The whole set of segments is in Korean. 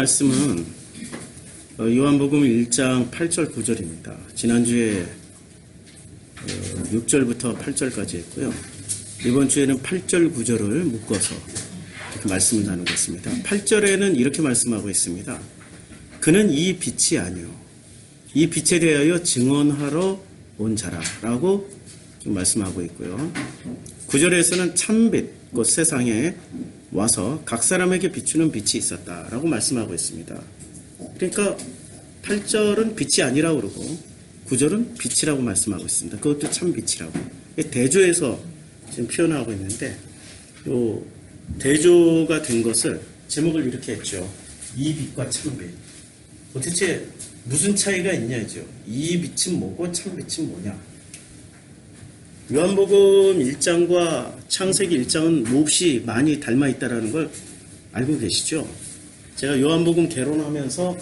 말씀은 요한복음 1장 8절 9절입니다. 지난주에 6절부터 8절까지 했고요. 이번 주에는 8절 9절을 묶어서 이렇게 말씀을 나누겠습니다. 8절에는 이렇게 말씀하고 있습니다. 그는 이 빛이 아니요 이 빛에 대하여 증언하러 온 자라라고 지금 말씀하고 있고요. 9절에서는 참빛 곧 세상에 와서 각 사람에게 비추는 빛이 있었다라고 말씀하고 있습니다. 그러니까 8절은 빛이 아니라고 그러고 9절은 빛이라고 말씀하고 있습니다. 그것도 참 빛이라고. 대조해서 지금 표현하고 있는데 요 대조가 된 것을 제목을 이렇게 했죠. 이 빛과 참빛. 도대체 무슨 차이가 있냐죠. 이 빛은 뭐고 참빛은 뭐냐. 요한복음 1장과 창세기 1장은 몹시 많이 닮아있다는 걸 알고 계시죠? 제가 요한복음 개론하면서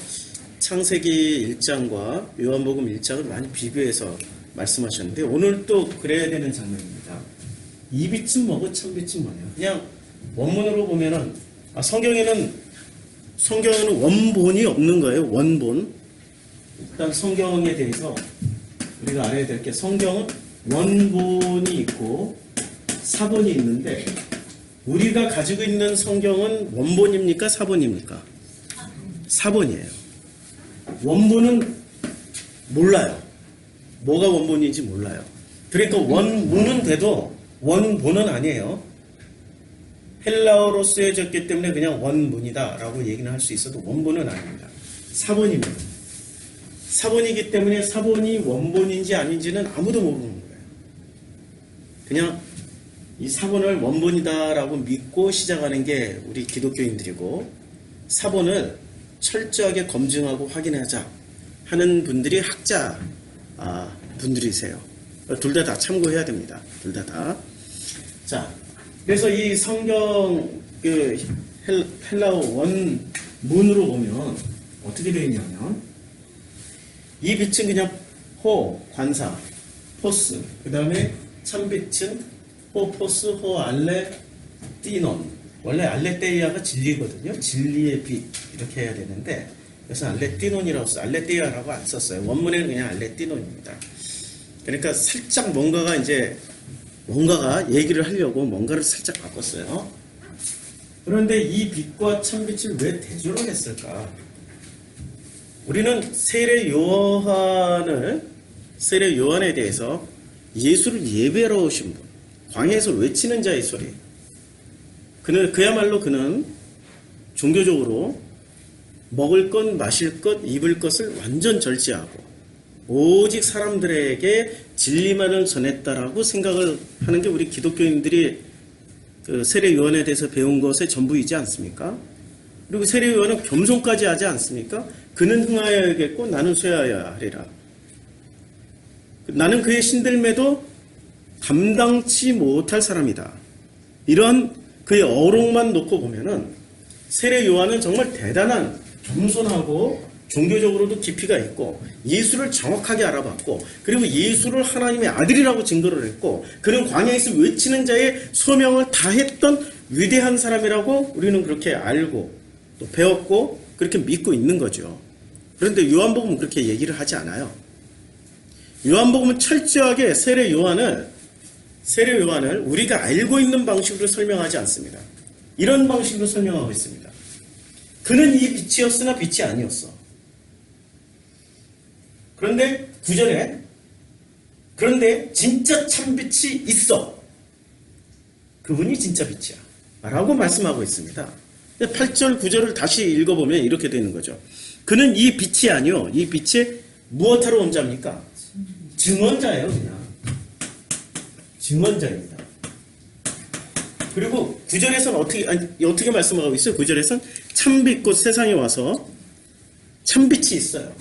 창세기 1장과 요한복음 1장을 많이 비교해서 말씀하셨는데 오늘 또 그래야 되는 장면입니다. 이 빛은 뭐고 참빛은 뭐냐. 그냥 원문으로 보면은 성경에는 원본이 없는 거예요. 원본. 일단 성경에 대해서 우리가 알아야 될 게 성경은 원본이 있고 사본이 있는데 우리가 가지고 있는 성경은 원본입니까? 사본입니까? 사본이에요. 원본은 몰라요. 뭐가 원본인지 몰라요. 그러니까 원문은 돼도 원본은 아니에요. 헬라어로 쓰여졌기 때문에 그냥 원문이다 라고 얘기는 할 수 있어도 원본은 아닙니다. 사본입니다. 사본이기 때문에 사본이 원본인지 아닌지는 아무도 모르는 거예요. 그냥 이 사본을 원본이다라고 믿고 시작하는 게 우리 기독교인들이고 사본을 철저하게 검증하고 확인하자 하는 분들이 학자 분들이세요. 둘 다 참고해야 됩니다. 둘 다. 자, 그래서 이 성경 헬라어 원문으로 보면 어떻게 되어 있냐면 이 빛은 그냥 호, 관사, 포스, 그 다음에 참빛은 호, 포스, 호, 알레, 띠논. 원래 알레테이아가 진리거든요. 진리의 빛 이렇게 해야 되는데 그래서 알레띠논이라고 써요. 알레테이아라고 안 썼어요. 원문에는 그냥 알레띠논입니다. 그러니까 살짝 뭔가가 얘기를 하려고 뭔가를 살짝 바꿨어요. 그런데 이 빛과 참빛을 왜 대조를 했을까? 우리는 세례 요한에 대해서 예수를 예배하러 오신 분, 광야에서 외치는 자의 소리. 그야말로 그는 종교적으로 먹을 것, 마실 것, 입을 것을 완전 절제하고 오직 사람들에게 진리만을 전했다라고 생각을 하는 게 우리 기독교인들이 세례 요한에 대해서 배운 것의 전부이지 않습니까? 그리고 세례 요한은 겸손까지 하지 않습니까? 그는 흥하여야겠고 나는 쇠하여야 하리라. 나는 그의 신들매도 감당치 못할 사람이다. 이런 그의 어록만 놓고 보면은 세례 요한은 정말 대단한 겸손하고 종교적으로도 깊이가 있고 예수를 정확하게 알아봤고 그리고 예수를 하나님의 아들이라고 증거를 했고 그는 광야에서 외치는 자의 소명을 다했던 위대한 사람이라고 우리는 그렇게 알고 또 배웠고 그렇게 믿고 있는 거죠. 그런데 요한복음은 그렇게 얘기를 하지 않아요. 요한복음은 철저하게 세례 요한을 우리가 알고 있는 방식으로 설명하지 않습니다. 이런 방식으로 설명하고 있습니다. 그는 이 빛이었으나 빛이 아니었어. 그런데 9절에 그런데 진짜 참빛이 있어. 그분이 진짜 빛이야. 라고 말씀하고 있습니다. 8절 9절을 다시 읽어보면 이렇게 되는 거죠. 그는 이 빛이 아니요 이 빛에 무엇하러 온 자입니까? 증언자예요. 그냥 증언자입니다. 그리고 9절에서는 어떻게 말씀하고 있어요? 9절에서는 참빛 곧 세상에 와서 참빛이 있어요.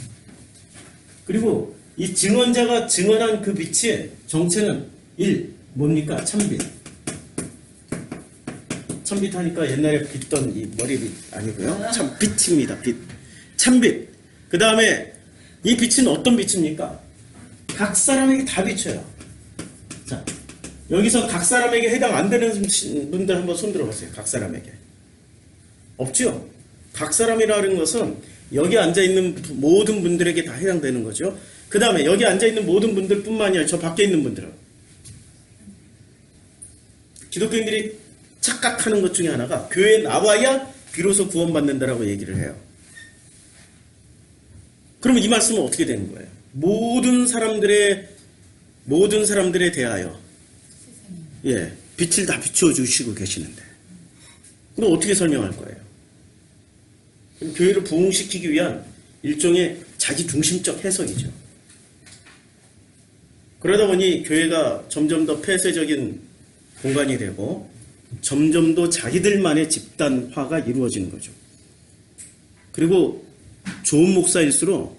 그리고 이 증언자가 증언한 그 빛의 정체는 뭡니까? 참빛. 참빛 하니까 옛날에 빗던 이 머리빛 아니고요. 참빛입니다. 빛. 참빛. 그 다음에 이 빛은 어떤 빛입니까? 각 사람에게 다 비춰요. 자, 여기서 각 사람에게 해당 안 되는 분들 한번 손 들어보세요. 각 사람에게. 없죠? 각 사람이라는 것은 여기 앉아있는 모든 분들에게 다 해당되는 거죠. 그 다음에 여기 앉아있는 모든 분들뿐만이 아니라 저 밖에 있는 분들은. 기독교인들이 착각하는 것 중에 하나가 교회에 나와야 비로소 구원받는다라고 얘기를 해요. 그럼 이 말씀은 어떻게 되는 거예요? 모든 사람들에 대하여 빛을 다 비추어 주시고 계시는데 그럼 어떻게 설명할 거예요? 교회를 부흥시키기 위한 일종의 자기 중심적 해석이죠. 그러다 보니 교회가 점점 더 폐쇄적인 공간이 되고 점점 더 자기들만의 집단화가 이루어지는 거죠. 그리고 좋은 목사일수록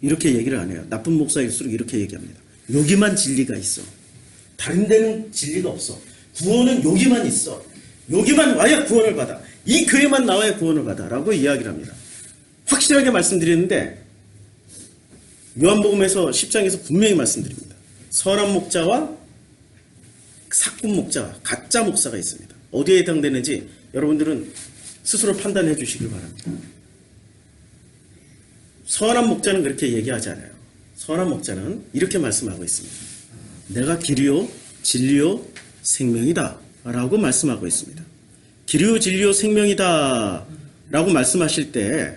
이렇게 얘기를 안 해요. 나쁜 목사일수록 이렇게 얘기합니다. 여기만 진리가 있어. 다른 데는 진리가 없어. 구원은 여기만 있어. 여기만 와야 구원을 받아. 이 교회만 나와야 구원을 받아. 라고 이야기를 합니다. 확실하게 말씀드리는데 요한복음에서 10장에서 분명히 말씀드립니다. 선한 목자와 사꾼 목자, 가짜 목사가 있습니다. 어디에 해당되는지 여러분들은 스스로 판단해 주시길 바랍니다. 선한 목자는 그렇게 얘기하지 않아요. 선한 목자는 이렇게 말씀하고 있습니다. 내가 길이요 진리요 생명이다 라고 말씀하고 있습니다. 길이요 진리요 생명이다 라고 말씀하실 때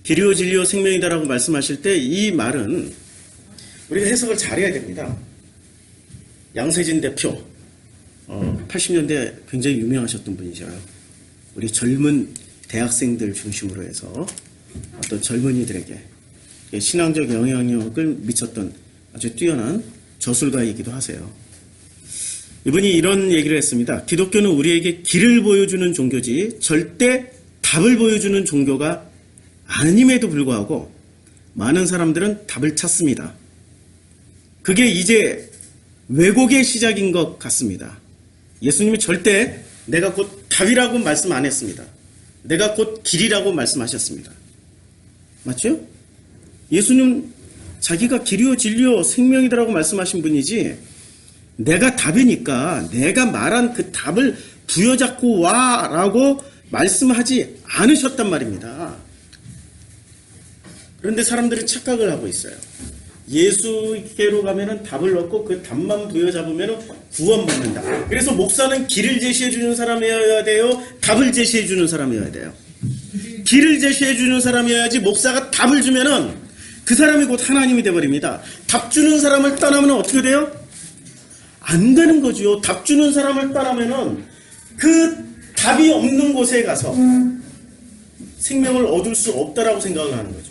길이요 진리요 생명이다 라고 말씀하실 때 이 말은 우리가 해석을 잘해야 됩니다. 양세진 대표 80년대 굉장히 유명하셨던 분이죠. 우리 젊은 대학생들 중심으로 해서 어떤 젊은이들에게 신앙적 영향력을 미쳤던 아주 뛰어난 저술가이기도 하세요. 이분이 이런 얘기를 했습니다. 기독교는 우리에게 길을 보여주는 종교지 절대 답을 보여주는 종교가 아님에도 불구하고 많은 사람들은 답을 찾습니다. 그게 이제 왜곡의 시작인 것 같습니다. 예수님이 절대 내가 곧 답이라고 말씀 안 했습니다. 내가 곧 길이라고 말씀하셨습니다. 맞죠? 예수님 자기가 길이요 진리요 생명이다라고 말씀하신 분이지 내가 답이니까 내가 말한 그 답을 부여잡고 와라고 말씀하지 않으셨단 말입니다. 그런데 사람들은 착각을 하고 있어요. 예수께로 가면은 답을 얻고 그 답만 부여잡으면 구원받는다. 그래서 목사는 길을 제시해 주는 사람이어야 돼요? 답을 제시해 주는 사람이어야 돼요? 길을 제시해 주는 사람이어야지. 목사가 답을 주면은 그 사람이 곧 하나님이 되어버립니다. 답 주는 사람을 떠나면 어떻게 돼요? 안 되는 거죠. 답 주는 사람을 떠나면은 그 답이 없는 곳에 가서 생명을 얻을 수 없다라고 생각을 하는 거죠.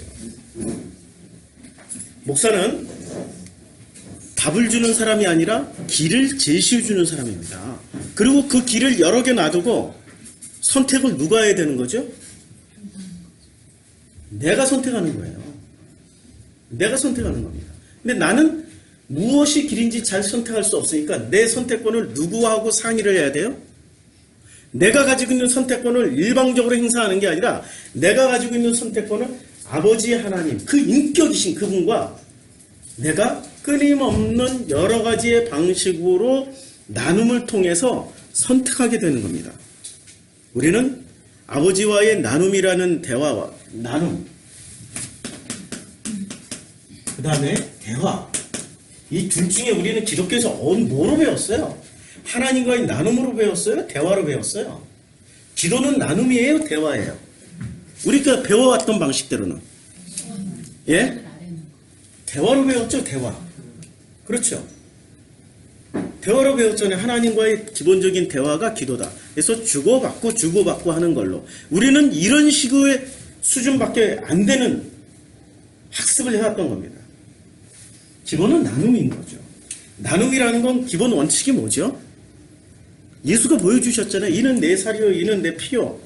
목사는 답을 주는 사람이 아니라 길을 제시해 주는 사람입니다. 그리고 그 길을 여러 개 놔두고 선택을 누가 해야 되는 거죠? 내가 선택하는 거예요. 내가 선택하는 겁니다. 근데 나는 무엇이 길인지 잘 선택할 수 없으니까 내 선택권을 누구하고 상의를 해야 돼요? 내가 가지고 있는 선택권을 일방적으로 행사하는 게 아니라 내가 가지고 있는 선택권을 아버지 하나님, 그 인격이신 그분과 내가 끊임없는 여러 가지의 방식으로 나눔을 통해서 선택하게 되는 겁니다. 우리는 아버지와의 나눔이라는 대화와 나눔, 그 다음에 대화, 이 둘 중에 우리는 기독교에서 뭐로 배웠어요? 하나님과의 나눔으로 배웠어요? 대화로 배웠어요? 기도는 나눔이에요? 대화예요? 우리가 배워왔던 방식대로는 예? 대화로 배웠죠. 대화. 그렇죠. 대화로 배웠잖아요. 하나님과의 기본적인 대화가 기도다. 그래서 주고받고 하는 걸로 우리는 이런 식의 수준밖에 안 되는 학습을 해왔던 겁니다. 기본은 나눔인 거죠. 나눔이라는 건 기본 원칙이 뭐죠? 예수가 보여주셨잖아요. 이는 내 살이요 이는 내 피요.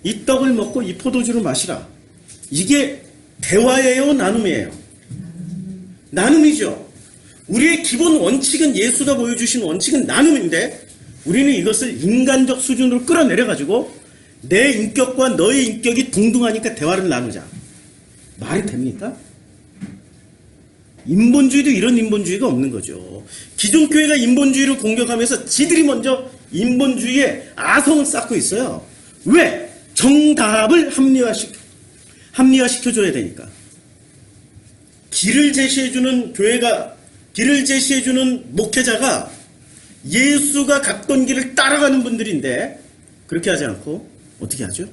이 떡을 먹고 이 포도주를 마시라. 이게 대화예요? 나눔이에요? 나눔이죠. 우리의 기본 원칙은 예수가 보여주신 원칙은 나눔인데 우리는 이것을 인간적 수준으로 끌어내려가지고 내 인격과 너의 인격이 동등하니까 대화를 나누자. 말이 됩니까? 인본주의도 이런 인본주의가 없는 거죠. 기존 교회가 인본주의를 공격하면서 지들이 먼저 인본주의에 아성을 쌓고 있어요. 왜? 정답을 합리화시켜줘야 되니까. 길을 제시해주는 교회가, 길을 제시해주는 목회자가 예수가 갔던 길을 따라가는 분들인데, 그렇게 하지 않고 어떻게 하죠?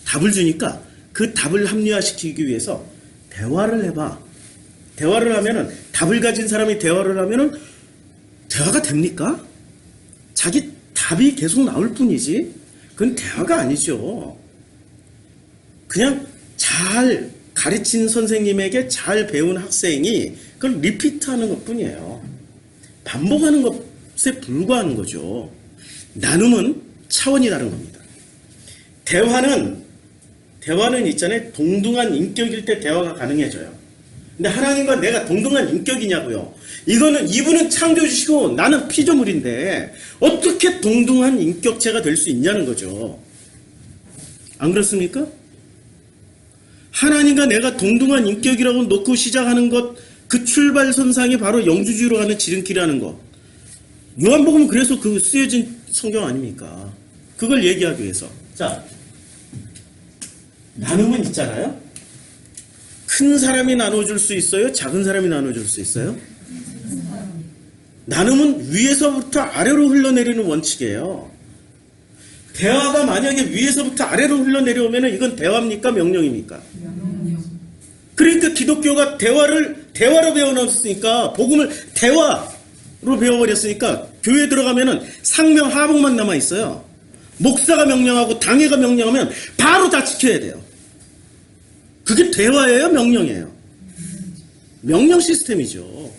답을 주니까 그 답을 합리화시키기 위해서 대화를 해봐. 대화를 하면은, 답을 가진 사람이 대화를 하면은 대화가 됩니까? 자기 답이 계속 나올 뿐이지 그건 대화가 아니죠. 그냥 잘 가르친 선생님에게 잘 배운 학생이 그걸 리피트하는 것뿐이에요. 반복하는 것에 불과한 거죠. 나눔은 차원이 다른 겁니다. 대화는 있잖아요. 동등한 인격일 때 대화가 가능해져요. 근데 하나님과 내가 동등한 인격이냐고요. 이분은 창조주시고 나는 피조물인데 어떻게 동등한 인격체가 될 수 있냐는 거죠. 안 그렇습니까? 하나님과 내가 동등한 인격이라고 놓고 시작하는 것, 그 출발선상이 바로 영주주의로 가는 지름길이라는 것. 요한복음은 그래서 그 쓰여진 성경 아닙니까? 그걸 얘기하기 위해서. 자, 나눔은 있잖아요. 큰 사람이 나눠줄 수 있어요? 작은 사람이 나눠줄 수 있어요? 나눔은 위에서부터 아래로 흘러내리는 원칙이에요. 대화가 만약에 위에서부터 아래로 흘러내려오면 이건 대화입니까? 명령입니까? 그러니까 기독교가 대화로 배워놨으니까, 복음을 대화로 배워버렸으니까 교회에 들어가면은 상명 하복만 남아있어요. 목사가 명령하고 당회가 명령하면 바로 다 지켜야 돼요. 그게 대화예요? 명령이에요? 명령 시스템이죠.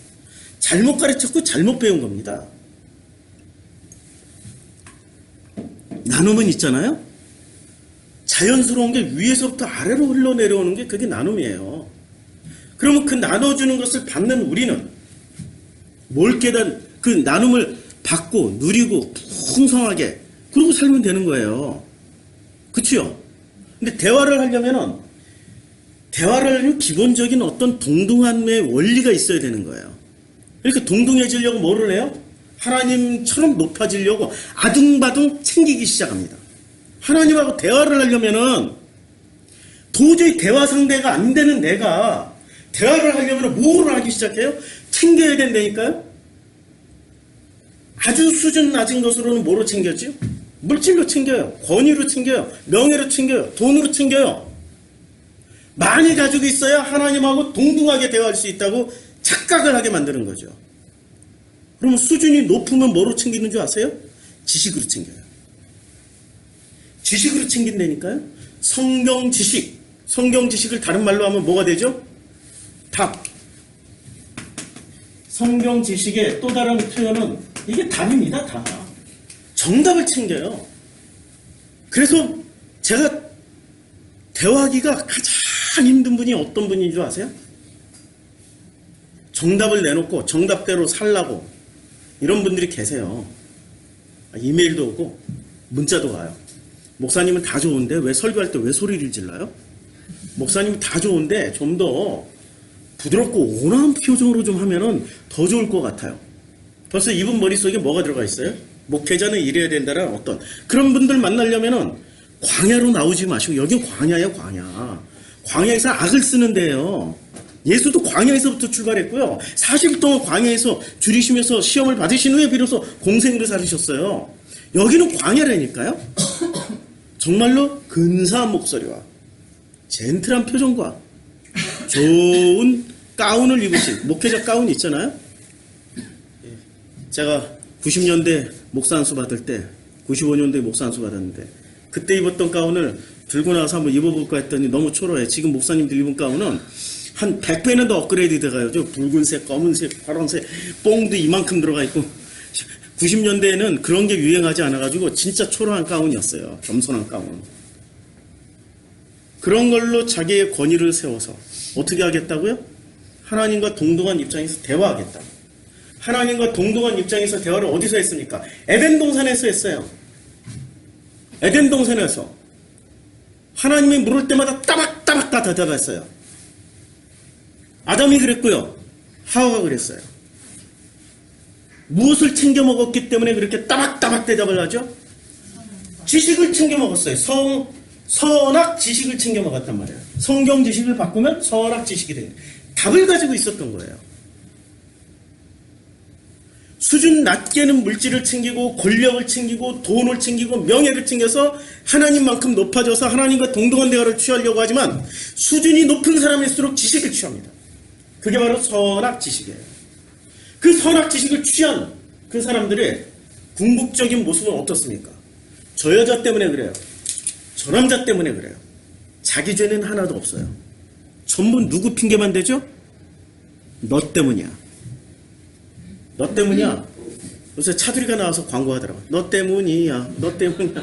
잘못 가르쳤고 잘못 배운 겁니다. 나눔은 있잖아요. 자연스러운 게 위에서부터 아래로 흘러내려오는 게 그게 나눔이에요. 그러면 그 나눠주는 것을 받는 우리는 그 나눔을 받고 누리고 풍성하게 그러고 살면 되는 거예요. 그치요? 근데 대화를 하려면 기본적인 어떤 동등함의 원리가 있어야 되는 거예요. 그러니까 동등해지려고 뭐를 해요? 하나님처럼 높아지려고 아둥바둥 챙기기 시작합니다. 하나님하고 대화를 하려면은 도저히 대화 상대가 안 되는 내가 대화를 하려면 뭐를 하기 시작해요? 챙겨야 된다니까요? 아주 수준 낮은 것으로는 뭐로 챙겼죠? 물질로 챙겨요. 권위로 챙겨요. 명예로 챙겨요. 돈으로 챙겨요. 많이 가지고 있어야 하나님하고 동등하게 대화할 수 있다고 착각을 하게 만드는 거죠. 그러면 수준이 높으면 뭐로 챙기는 줄 아세요? 지식으로 챙겨요. 지식으로 챙긴다니까요? 성경 지식을 다른 말로 하면 뭐가 되죠? 답. 성경 지식의 또 다른 표현은 이게 답입니다. 답. 정답을 챙겨요. 그래서 제가 대화하기가 가장 힘든 분이 어떤 분인 줄 아세요? 정답을 내놓고 정답대로 살라고 이런 분들이 계세요. 이메일도 오고 문자도 와요. 목사님은 다 좋은데 왜 설교할 때 왜 소리를 질러요? 목사님은 다 좋은데 좀 더 부드럽고 온화한 표정으로 좀 하면은 더 좋을 것 같아요. 벌써 이분 머릿속에 뭐가 들어가 있어요? 목회자는 이래야 된다는 어떤 그런 분들 만나려면은 광야로 나오지 마시고 여긴 광야예요. 광야에서 악을 쓰는 데예요. 예수도 광야에서부터 출발했고요. 40일 동안 광야에서 줄이시면서 시험을 받으신 후에 비로소 공생으로 살으셨어요. 여기는 광야라니까요. 정말로 근사한 목소리와 젠틀한 표정과 좋은 가운을 입으신 목회자 가운 있잖아요. 제가 90년대 목사 안수 받을 때 95년도에 목사 안수 받았는데 그때 입었던 가운을 들고 나와서 한번 입어볼까 했더니 너무 초라해. 지금 목사님들 입은 가운은 한 100배는 더 업그레이드 돼가요. 붉은색, 검은색, 파란색, 뽕도 이만큼 들어가 있고 90년대에는 그런 게 유행하지 않아가지고 진짜 초라한 가운이었어요. 겸손한 가운. 그런 걸로 자기의 권위를 세워서 어떻게 하겠다고요? 하나님과 동등한 입장에서 대화하겠다. 하나님과 동등한 입장에서 대화를 어디서 했습니까? 에덴 동산에서 했어요. 에덴 동산에서 하나님이 물을 때마다 따박따박 다 대답했어요. 아담이 그랬고요. 하와가 그랬어요. 무엇을 챙겨 먹었기 때문에 그렇게 따박따박 대답을 하죠? 지식을 챙겨 먹었어요. 선악 지식을 챙겨 먹었단 말이에요. 성경 지식을 바꾸면 선악 지식이 되는 답을 가지고 있었던 거예요. 수준 낮게는 물질을 챙기고 권력을 챙기고 돈을 챙기고 명예를 챙겨서 하나님만큼 높아져서 하나님과 동등한 대화를 취하려고 하지만 수준이 높은 사람일수록 지식을 취합니다. 그게 바로 선악 지식이에요. 그 선악 지식을 취한 그 사람들의 궁극적인 모습은 어떻습니까? 저 여자 때문에 그래요. 저 남자 때문에 그래요. 자기 죄는 하나도 없어요. 전부 누구 핑계만 대죠? 너 때문이야. 너 때문이야. 요새 차두리가 나와서 광고하더라고. 너 때문이야. 너 때문이야.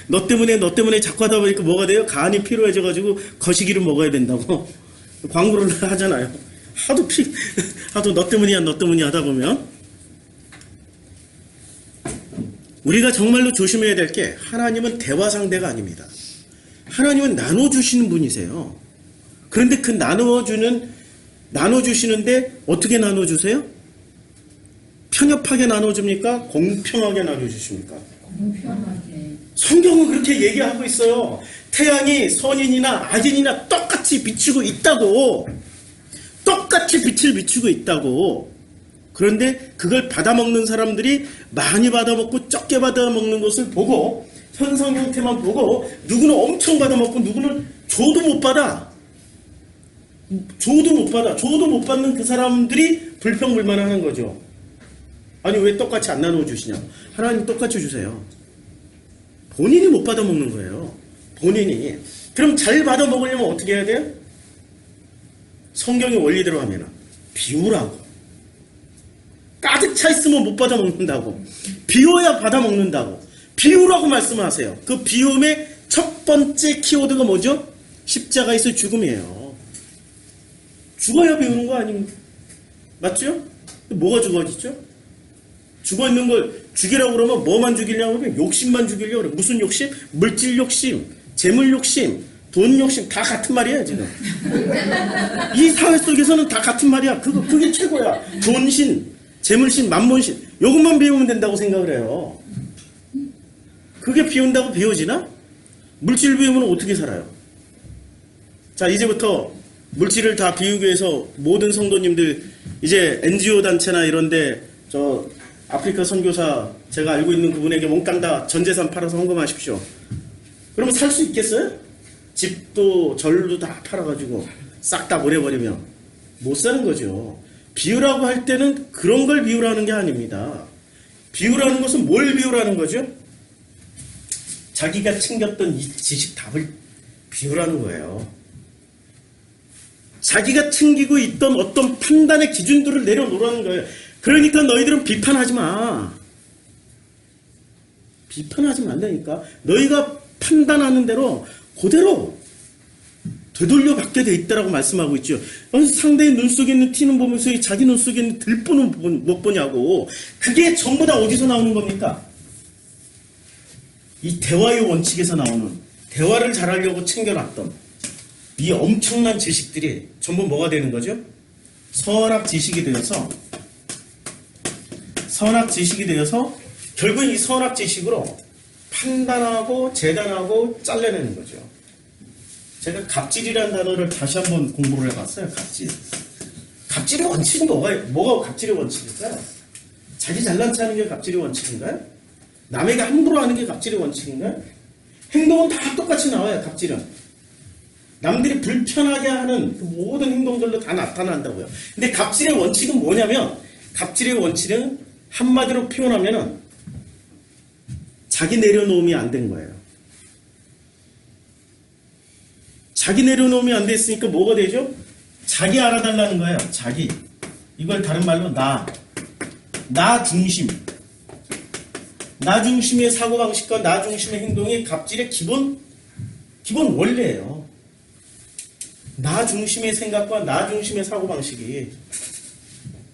너 때문에 자꾸 하다 보니까 뭐가 돼요? 간이 피로해져가지고 거시기를 먹어야 된다고 광고를 하잖아요. 하도 너 때문이야 하다 보면 우리가 정말로 조심해야 될 게 하나님은 대화 상대가 아닙니다. 하나님은 나눠주시는 분이세요. 그런데 그 나눠주시는데 어떻게 나눠주세요? 편협하게 나눠줍니까? 공평하게 나눠주십니까? 공평하게. 성경은 그렇게 얘기하고 있어요. 태양이 선인이나 악인이나 똑같이 비추고 있다고. 똑같이 빛을 비추고 있다고. 그런데 그걸 받아먹는 사람들이 많이 받아먹고 적게 받아먹는 것을 보고 현상 형태만 보고 누구는 엄청 받아먹고 누구는 줘도 못 받아. 줘도 못 받는 그 사람들이 불평불만하는 거죠. 아니 왜 똑같이 안 나눠주시냐. 하나님 똑같이 주세요. 본인이 못 받아먹는 거예요. 본인이. 그럼 잘 받아먹으려면 어떻게 해야 돼요? 성경의 원리대로 하면 비우라고. 가득 차 있으면 못 받아먹는다고. 비워야 받아먹는다고. 비우라고 말씀하세요. 그 비움의 첫 번째 키워드가 뭐죠? 십자가에서 죽음이에요. 죽어야 비우는 거 아닙니까? 맞죠? 뭐가 죽어지죠? 죽어있는 걸 죽이라고 그러면 뭐만 죽이려고 그러면 욕심만 죽이려고 그래. 무슨 욕심? 물질 욕심, 재물 욕심, 돈 욕심 다 같은 말이야 지금. 이 사회 속에서는 다 같은 말이야. 그게 최고야. 돈신, 재물신, 만몬신 요것만 비우면 된다고 생각을 해요. 그게 비운다고 비워지나? 물질 비우면 어떻게 살아요? 자, 이제부터 물질을 다 비우기 위해서 모든 성도님들 이제 NGO 단체나 이런데 저 아프리카 선교사 제가 알고 있는 그분에게 몽땅 다 전재산 팔아서 헌금하십시오. 그러면 살 수 있겠어요? 집도 절도 다 팔아가지고 싹 다 보내버리면 못 사는 거죠. 비우라고 할 때는 그런 걸 비우라는 게 아닙니다. 비우라는 것은 뭘 비우라는 거죠? 자기가 챙겼던 이 지식 답을 비우라는 거예요. 자기가 챙기고 있던 어떤 판단의 기준들을 내려놓으라는 거예요. 그러니까 너희들은 비판하지 마. 비판하지 말라니까. 너희가 판단하는 대로 그대로 되돌려 받게 돼 있다라고 말씀하고 있죠. 상대의 눈 속에 있는 티는 보면서 자기 눈 속에 있는 들보는 못 보냐고. 그게 전부 다 어디서 나오는 겁니까? 이 대화의 원칙에서 나오는, 대화를 잘하려고 챙겨놨던 이 엄청난 지식들이 전부 뭐가 되는 거죠? 선악 지식이 되어서 결국은 이 선악 지식으로 판단하고 재단하고 잘라내는 거죠. 제가 갑질이라는 단어를 다시 한번 공부를 해봤어요. 갑질의 원칙은 뭐가 갑질의 원칙일까요? 자기 잘난 체 하는 게 갑질의 원칙인가요? 남에게 함부로 하는 게 갑질의 원칙인가요? 행동은 다 똑같이 나와요. 갑질은 남들이 불편하게 하는 그 모든 행동들로 다 나타난다고요. 근데 갑질의 원칙은 뭐냐면, 갑질의 원칙은 한마디로 표현하면은 자기 내려놓음이 안 된 거예요. 자기 내려놓음이 안 됐으니까 뭐가 되죠? 자기 알아달라는 거예요. 자기. 이걸 다른 말로 나 중심. 나 중심의 사고방식과 나 중심의 행동이 갑질의 기본 원리예요. 나 중심의 생각과 나 중심의 사고방식이.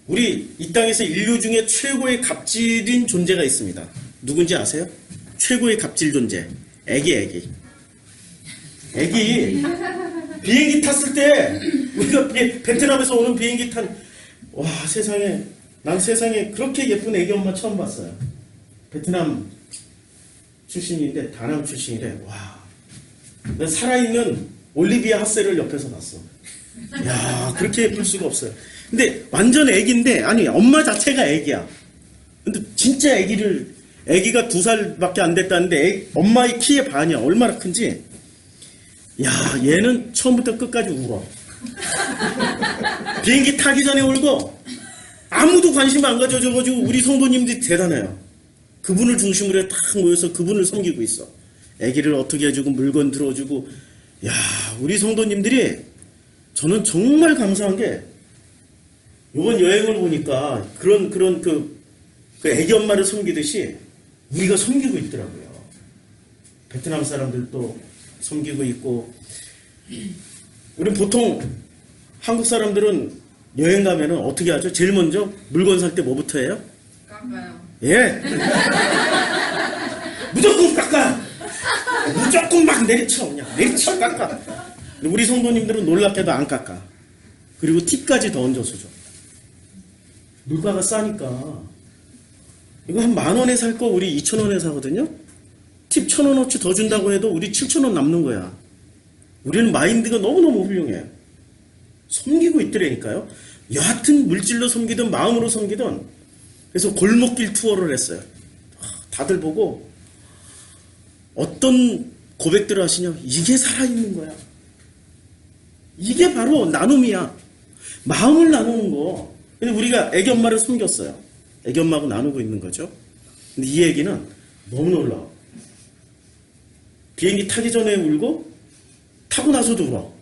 우리 이 땅에서 인류 중에 최고의 갑질인 존재가 있습니다. 누군지 아세요? 최고의 갑질 존재. 애기. 비행기 탔을 때, 우리가 베트남에서 오는 비행기 난 세상에 그렇게 예쁜 애기 엄마 처음 봤어요. 베트남 출신인데, 다낭 출신이래. 와, 살아있는 올리비아 하셀을 옆에서 봤어. 야, 그렇게 예쁠 수가 없어요. 근데 완전 애기인데, 아니, 엄마 자체가 애기야. 근데 진짜 애기가 2살밖에 안 됐다는데, 엄마의 키의 반이야. 얼마나 큰지. 야, 얘는 처음부터 끝까지 울어. 비행기 타기 전에 울고, 아무도 관심 안 가져줘가지고, 우리 성도님들이 대단해요. 그분을 중심으로 해 탁 모여서 그분을 섬기고 있어. 애기를 어떻게 해주고, 물건 들어주고. 야, 우리 성도님들이, 저는 정말 감사한 게, 이번 여행을 보니까, 그 애기 엄마를 섬기듯이, 우리가 섬기고 있더라고요. 베트남 사람들도 섬기고 있고, 우리 보통 한국 사람들은 여행 가면은 어떻게 하죠? 제일 먼저 물건 살 때 뭐부터 해요? 깎아요. 예. 무조건 깎아. 무조건 막 내리쳐. 그냥 내리쳐 깎아. 우리 성도님들은 놀랍게도 안 깎아. 그리고 팁까지 더 얹어서 줘. 물가가 싸니까. 이거 한 10,000원에 살 거 우리 2,000원에 사거든요? 팁 1,000원어치 더 준다고 해도 우리 7,000원 남는 거야. 우리는 마인드가 너무너무 훌륭해. 섬기고 있더라니까요. 여하튼 물질로 섬기든 마음으로 섬기든. 그래서 골목길 투어를 했어요. 다들 보고 어떤 고백들을 하시냐. 이게 살아있는 거야. 이게 바로 나눔이야. 마음을 나누는 거. 근데 우리가 애기 엄마를 섬겼어요. 애기 엄마하고 나누고 있는 거죠. 근데 이 얘기는 너무 놀라워. 비행기 타기 전에 울고 타고 나서도 울어.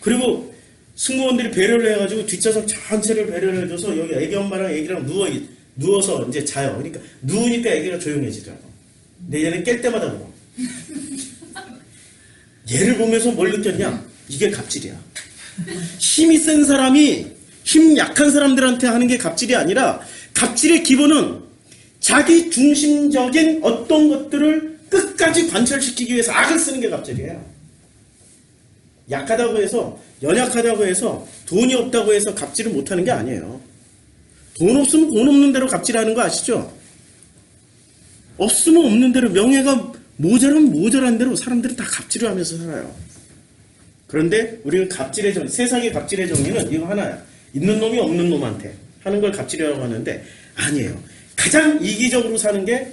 그리고 승무원들이 배려를 해가지고 뒷좌석 전체를 배려를 해줘서 여기 애기 엄마랑 애기랑 누워서 이제 자요. 그러니까 누우니까 애기가 조용해지더라고. 근데 얘는 깰 때마다 울어. 얘를 보면서 뭘 느꼈냐? 이게 갑질이야. 힘이 센 사람이 힘 약한 사람들한테 하는 게 갑질이 아니라 갑질의 기본은 자기 중심적인 어떤 것들을 끝까지 관철시키기 위해서 악을 쓰는 게 갑질이에요. 약하다고 해서 연약하다고 해서 돈이 없다고 해서 갑질을 못하는 게 아니에요. 돈 없으면 돈 없는 대로 갑질하는 거 아시죠? 없으면 없는 대로 명예가 모자라면 모자란 대로 사람들은 다 갑질을 하면서 살아요. 그런데 우리가 갑질의 정리, 세상의 갑질의 정리는 이거 하나야. 있는 놈이 없는 놈한테 하는 걸 갑질이라고 하는데 아니에요. 가장 이기적으로 사는 게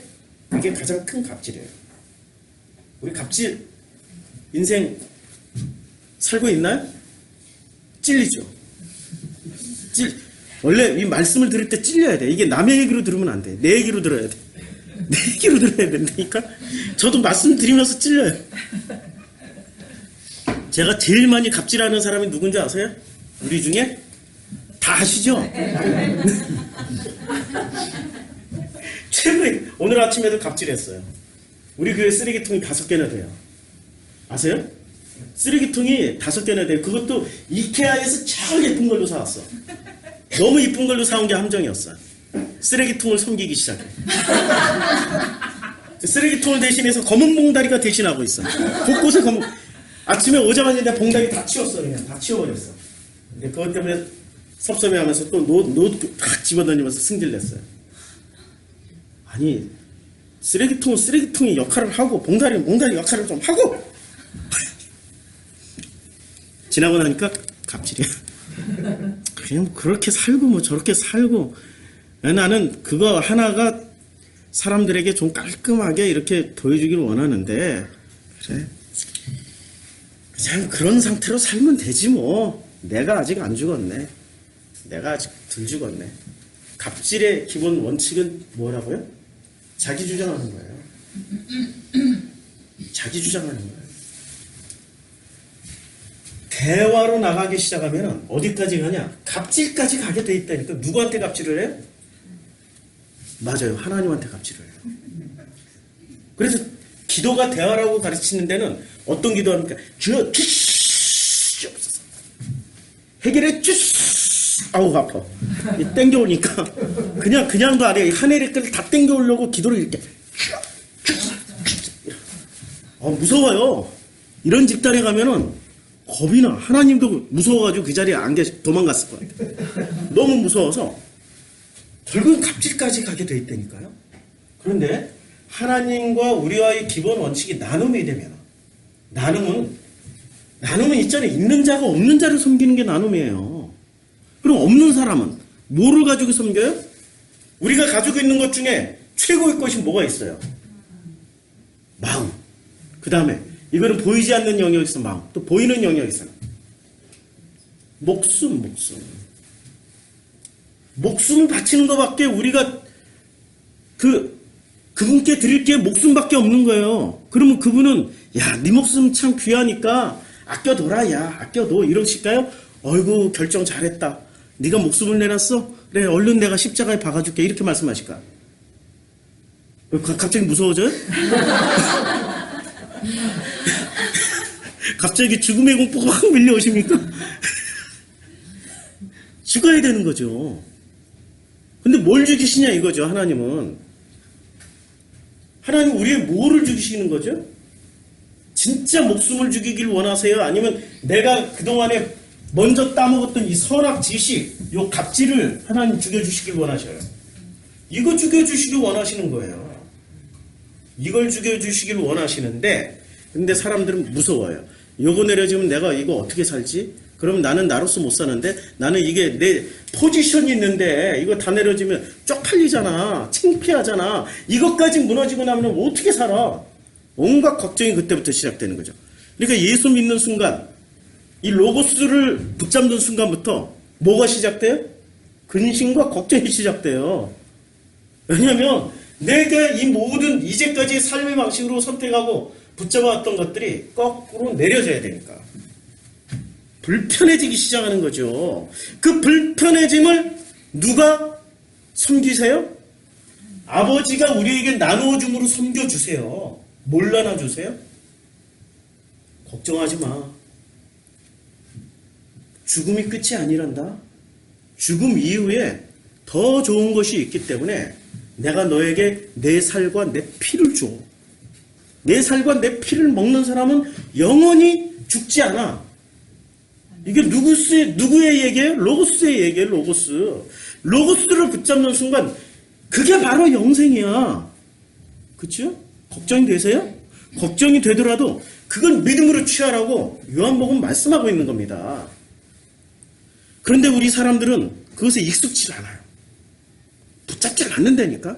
그게 가장 큰 갑질이에요. 우리 갑질 인생 살고 있나요? 찔리죠. 원래 이 말씀을 들을 때 찔려야 돼. 이게 남의 얘기로 들으면 안 돼. 내 얘기로 들어야 돼. 내 얘기로 들어야 된다니까. 저도 말씀 드리면서 찔려요. 제가 제일 많이 갑질하는 사람이 누군지 아세요? 우리 중에? 다 아시죠? 최근에 오늘 아침에도 갑질했어요. 우리 교회 쓰레기통이 5개나 돼요. 아세요? 쓰레기통이 5개나 돼요. 그것도 이케아에서 제일 예쁜 걸로 사왔어. 너무 예쁜 걸로 사온 게 함정이었어. 쓰레기통을 섬기기 시작해. 쓰레기통을 대신해서 검은 봉다리가 대신하고 있어. 곳곳에 아침에 오자마자 내 봉다리 다 치웠어. 그냥 다 치워버렸어. 근데 그것 때문에 섭섭해하면서 또 노트 탁 집어던지면서 승질냈어요. 아니 쓰레기통은 쓰레기통의 역할을 하고 봉다리는 봉다리 역할을 좀 하고 지나고 나니까 갑질이야. 그냥 그렇게 살고 뭐 저렇게 살고 나는 그거 하나가 사람들에게 좀 깔끔하게 이렇게 보여주기를 원하는데 그래 그냥 그런 상태로 살면 되지 뭐. 내가 아직 안 죽었네. 내가 아직 덜 죽었네. 갑질의 기본 원칙은 뭐라고요? 자기 주장하는 거예요. 자기 주장하는 거예요. 대화로 나가기 시작하면 어디까지 가냐? 갑질까지 가게 돼 있다니까. 누구한테 갑질을 해요? 맞아요. 하나님한테 갑질을 해요. 그래서 기도가 대화라고 가르치는 데는 어떤 기도합니까? 주여 주시옵소서. 해결해 주시. 아우 아파. 땡겨오니까 그냥도 아니에요. 하늘의 끈을 다 땡겨오려고 기도를 이렇게. 무서워요. 이런 집단에 가면은 겁이 나. 하나님도 무서워가지고 그 자리에 안 도망갔을 것 같아요. 너무 무서워서 결국은 갑질까지 가게 돼 있다니까요. 그런데 하나님과 우리와의 기본 원칙이 나눔이 되면, 나눔은 있잖아요. 있는 자가 없는 자를 섬기는 게 나눔이에요. 그럼 없는 사람은 뭐를 가지고 섬겨요? 우리가 가지고 있는 것 중에 최고의 것이 뭐가 있어요? 마음. 그 다음에 이거는 보이지 않는 영역에서 마음. 또 보이는 영역에서 목숨. 목숨을 바치는 것밖에 우리가 그분께 드릴 게 목숨밖에 없는 거예요. 그러면 그분은 야, 네 목숨 참 귀하니까 아껴둬라. 야, 아껴둬. 이러실까요? 어이구, 결정 잘했다. 네가 목숨을 내놨어? 그래, 얼른 내가 십자가에 박아줄게. 이렇게 말씀하실까? 갑자기 무서워져요? 갑자기 죽음의 공포가 확 밀려오십니까? 죽어야 되는 거죠. 근데 뭘 죽이시냐 이거죠. 하나님은 우리의 뭐를 죽이시는 거죠? 진짜 목숨을 죽이길 원하세요? 아니면 내가 그동안에 먼저 따먹었던 이 선악 지식, 요 갑질을 하나님 죽여주시길 원하셔요? 이거 죽여주시길 원하시는 거예요. 이걸 죽여주시길 원하시는데, 근데 사람들은 무서워요. 요거 내려지면 내가 이거 어떻게 살지? 그럼 나는 나로서 못 사는데, 나는 이게 내 포지션이 있는데 이거 다 내려지면 쪽팔리잖아, 창피하잖아. 이것까지 무너지고 나면 어떻게 살아? 온갖 걱정이 그때부터 시작되는 거죠. 그러니까 예수 믿는 순간, 이 로고스를 붙잡는 순간부터 뭐가 시작돼요? 근심과 걱정이 시작돼요. 왜냐하면 내가 이 모든 이제까지 삶의 방식으로 선택하고 붙잡아왔던 것들이 거꾸로 내려져야 되니까 불편해지기 시작하는 거죠. 그 불편해짐을 누가 섬기세요? 아버지가 우리에게 나누어 줌으로 섬겨주세요. 뭘 나눠주세요? 걱정하지 마. 죽음이 끝이 아니란다. 죽음 이후에 더 좋은 것이 있기 때문에 내가 너에게 내 살과 내 피를 줘. 내 살과 내 피를 먹는 사람은 영원히 죽지 않아. 이게 누구의 얘기예요? 로고스의 얘기예요. 로고스를 붙잡는 순간 그게 바로 영생이야. 그렇죠? 걱정이 되세요? 걱정이 되더라도 그건 믿음으로 취하라고 요한복음 말씀하고 있는 겁니다. 그런데 우리 사람들은 그것에 익숙치 않아요. 붙잡지 않는다니까.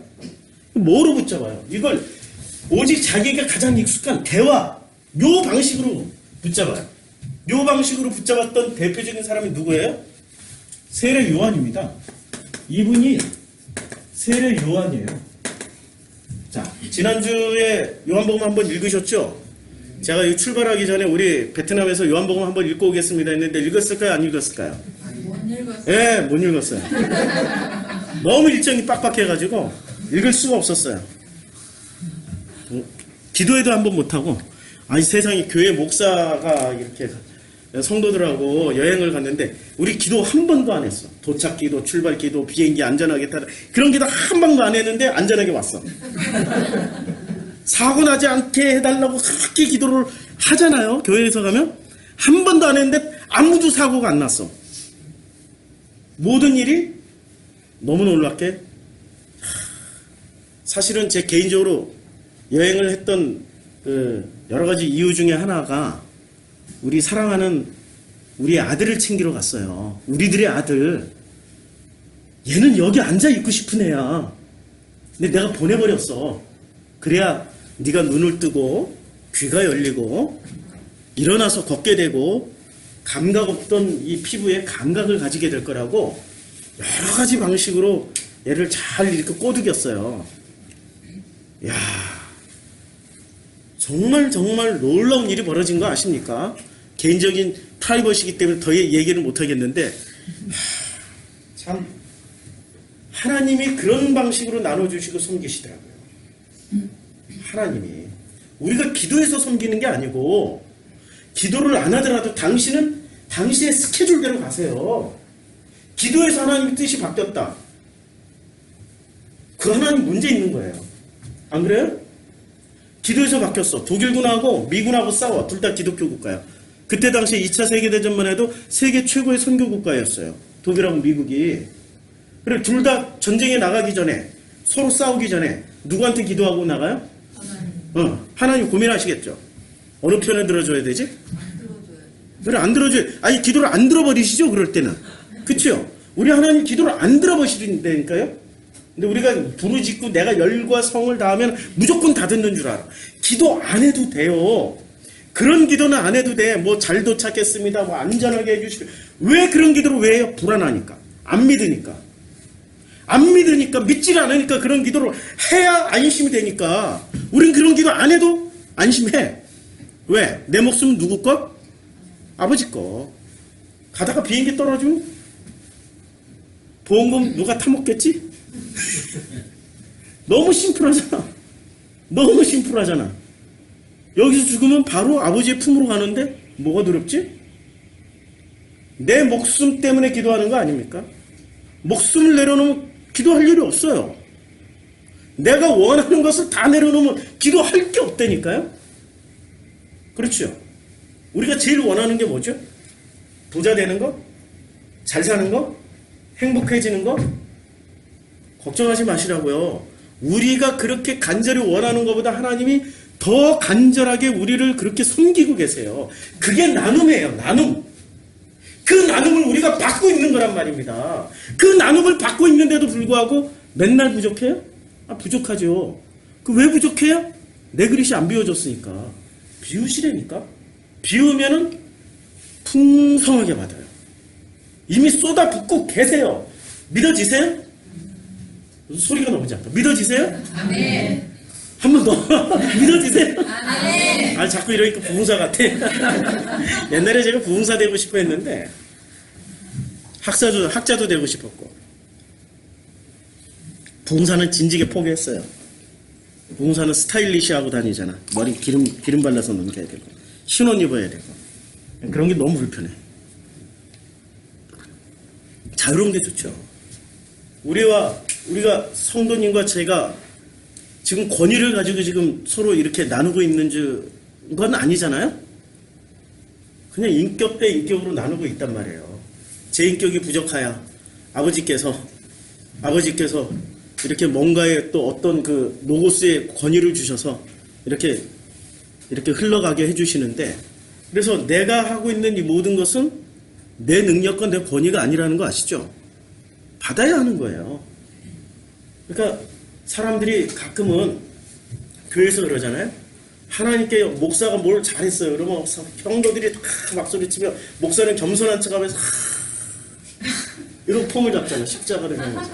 뭐로 붙잡아요? 이걸 오직 자기가 가장 익숙한 대화, 요 방식으로 붙잡아요. 요 방식으로 붙잡았던 대표적인 사람이 누구예요? 세례 요한입니다. 이분이 세례 요한이에요. 자, 지난주에 요한복음 한번 읽으셨죠? 제가 이 출발하기 전에 우리 베트남에서 요한복음 한번 읽고 오겠습니다 했는데 읽었을까요? 안 읽었을까요? 못 읽었어요. 예, 못 읽었어요. 너무 일정이 빡빡해가지고 읽을 수가 없었어요. 기도회도 한번 못하고, 아니 세상에 교회 목사가 이렇게 성도들하고 여행을 갔는데 우리 기도 한 번도 안 했어. 도착 기도, 출발 기도, 비행기 안전하게 타라, 그런 기도 한 번도 안 했는데 안전하게 왔어. 사고 나지 않게 해달라고 그렇게 기도를 하잖아요. 교회에서 가면 한 번도 안 했는데 아무도 사고가 안 났어. 모든 일이 너무 놀랍게, 사실은 제 개인적으로 여행을 했던 그 여러 가지 이유 중에 하나가 우리 사랑하는 우리 아들을 챙기러 갔어요. 우리들의 아들. 얘는 여기 앉아 있고 싶은 애야. 근데 내가 보내버렸어. 그래야 네가 눈을 뜨고 귀가 열리고 일어나서 걷게 되고 감각 없던 이 피부에 감각을 가지게 될 거라고 여러 가지 방식으로 얘를 잘 이렇게 꼬드겼어요. 야, 정말 놀라운 일이 벌어진 거 아십니까? 개인적인 프라이버시기 때문에 더 얘기를 못 하겠는데, 참 하나님이 그런 방식으로 나눠주시고 섬기시더라고요. 하나님이 우리가 기도해서 섬기는 게 아니고, 기도를 안 하더라도 당신은 당신의 스케줄대로 가세요. 기도해서 하나님의 뜻이 바뀌었다. 그 하나님 문제 있는 거예요. 안 그래요? 기도해서 바뀌었어. 독일군하고 미군하고 싸워. 둘 다 기독교 국가야. 그때 당시에 2차 세계대전만 해도 세계 최고의 선교 국가였어요. 독일하고 미국이. 그래, 둘 다 전쟁에 나가기 전에, 서로 싸우기 전에 누구한테 기도하고 나가요? 하나님 고민하시겠죠. 어느 편에 들어줘야 되지? 그래, 안 들어줘요. 아니, 기도를 안 들어버리시죠, 그럴 때는. 그쵸? 우리 하나님 기도를 안 들어버리신다니까요? 근데 우리가 부르짖고 내가 열과 성을 다하면 무조건 다 듣는 줄 알아. 기도 안 해도 돼요. 그런 기도는 안 해도 돼. 뭐 잘 도착했습니다. 뭐 안전하게 해주시고. 왜 그런 기도를 왜 해요? 불안하니까. 안 믿으니까. 안 믿으니까, 믿질 않으니까 그런 기도를 해야 안심이 되니까. 우린 그런 기도 안 해도 안심해. 왜? 내 목숨은 누구 것? 아버지 거. 가다가 비행기 떨어지면 보험금 누가 타먹겠지? 너무 심플하잖아. 너무 심플하잖아. 여기서 죽으면 바로 아버지의 품으로 가는데 뭐가 두렵지? 내 목숨 때문에 기도하는 거 아닙니까? 목숨을 내려놓으면 기도할 일이 없어요. 내가 원하는 것을 다 내려놓으면 기도할 게 없다니까요. 그렇죠. 우리가 제일 원하는 게 뭐죠? 부자 되는 거? 잘 사는 거? 행복해지는 거? 걱정하지 마시라고요. 우리가 그렇게 간절히 원하는 것보다 하나님이 더 간절하게 우리를 그렇게 섬기고 계세요. 그게 나눔이에요. 나눔. 그 나눔을 우리가 받고 있는 거란 말입니다. 그 나눔을 받고 있는데도 불구하고 맨날 부족해요? 부족하죠. 그 왜 부족해요? 내 그릇이 안 비워졌으니까. 비우시라니까. 비우면은 풍성하게 받아요. 이미 쏟아붓고 계세요. 믿어지세요? 소리가 너무 작다. 믿어지세요? 아멘. 한 번 더. 믿어지세요? 아멘. 자꾸 이러니까 부흥사 같아. 옛날에 제가 부흥사 되고 싶어 했는데, 학자도 되고 싶었고, 부흥사는 진지게 포기했어요. 부흥사는 스타일리시하고 다니잖아. 머리 기름 발라서 넘겨야 되고, 신혼 입어야 되고. 그런 게 너무 불편해. 자유로운 게 좋죠. 우리가 성도님과 제가 지금 권위를 가지고 지금 서로 이렇게 나누고 있는 건 아니잖아요? 그냥 인격 대 인격으로 나누고 있단 말이에요. 제 인격이 부족하야 아버지께서 이렇게 뭔가에 또 어떤 그 노고스의 권위를 주셔서 이렇게 흘러가게 해주시는데, 그래서 내가 하고 있는 이 모든 것은 내 능력과 내 권위가 아니라는 거 아시죠? 받아야 하는 거예요. 그러니까 사람들이 가끔은 교회에서 그러잖아요. 하나님께 목사가 뭘 잘했어요. 그러면 형도들이 다 막소리치며 목사는 겸손한 척하면서 이런 폼을 잡잖아. 십자가를 하면서.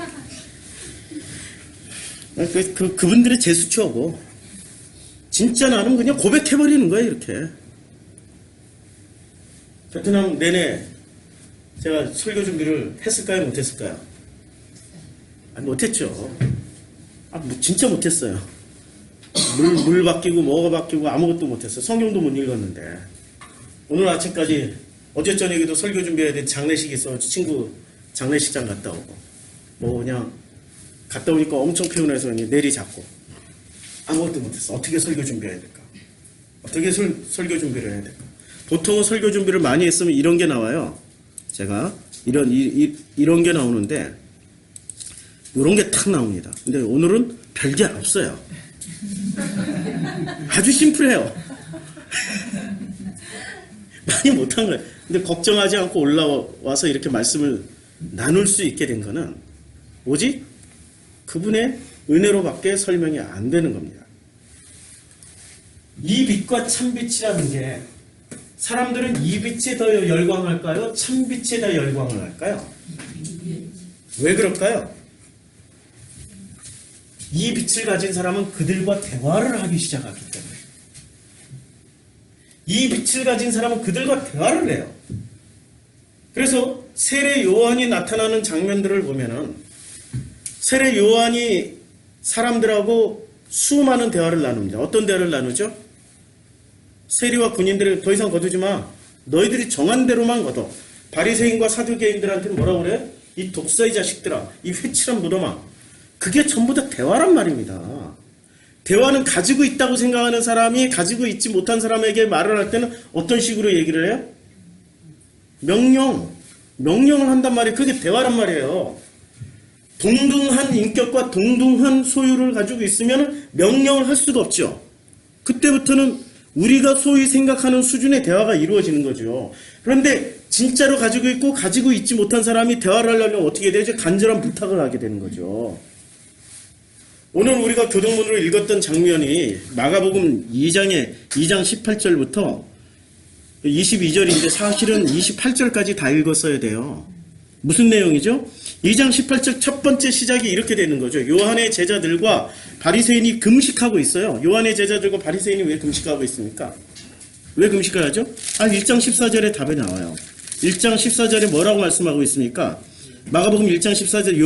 그분들의 제수처고, 진짜 나는 그냥 고백해버리는 거예요. 이렇게. 베트남 내내 제가 설교 준비를 했을까요? 못했을까요? 못했죠. 진짜 못했어요. 물 바뀌고 뭐가 바뀌고 아무것도 못했어요. 성경도 못 읽었는데. 오늘 아침까지 어제 저녁에도 설교 준비해야 돼. 장례식이 있어. 친구 장례식장 갔다 오고. 그냥 갔다 오니까 엄청 피곤해서 그냥 내리 잡고. 아무것도 못했어. 어떻게 설교 준비해야 될까? 어떻게 설교 준비를 해야 될까? 보통은 설교 준비를 많이 했으면 이런 게 나와요. 제가 이런 게 나오는데 이런 게 탁 나옵니다. 근데 오늘은 별게 없어요. 아주 심플해요. 많이 못한 거예요. 근데 걱정하지 않고 올라와서 이렇게 말씀을 나눌 수 있게 된 거는 오직 그분의 은혜로밖에 설명이 안 되는 겁니다. 이 빛과 참빛이라는 게, 사람들은 이 빛에 더 열광할까요? 참빛에 더 열광을 할까요? 왜 그럴까요? 이 빛을 가진 사람은 그들과 대화를 하기 시작하기 때문에. 이 빛을 가진 사람은 그들과 대화를 해요. 그래서 세례 요한이 나타나는 장면들을 보면은 세례 요한이 사람들하고 수많은 대화를 나눕니다. 어떤 대화를 나누죠? 세리와 군인들을 더 이상 거두지 마. 너희들이 정한 대로만 거둬. 바리새인과 사두개인들한테는 뭐라고 그래? 이 독사의 자식들아, 이 회칠한 무덤아. 그게 전부 다 대화란 말입니다. 대화는 가지고 있다고 생각하는 사람이 가지고 있지 못한 사람에게 말을 할 때는 어떤 식으로 얘기를 해요? 명령을 한단 말이에요. 그게 대화란 말이에요. 동등한 인격과 동등한 소유를 가지고 있으면 명령을 할 수가 없죠. 그때부터는 우리가 소위 생각하는 수준의 대화가 이루어지는 거죠. 그런데 진짜로 가지고 있고 가지고 있지 못한 사람이 대화를 하려면 어떻게 되죠? 간절한 부탁을 하게 되는 거죠. 오늘 우리가 교동문으로 읽었던 장면이 마가복음 2장 18절부터 22절인데 사실은 28절까지 다 읽었어야 돼요. 무슨 내용이죠? 2장 18절 첫 번째 시작이 이렇게 되는 거죠. 요한의 제자들과 바리새인이 금식하고 있어요. 요한의 제자들과 바리새인이 왜 금식하고 있습니까? 왜 금식을 하죠? 1장 14절에 답이 나와요. 1장 14절에 뭐라고 말씀하고 있습니까? 마가복음 1장 14절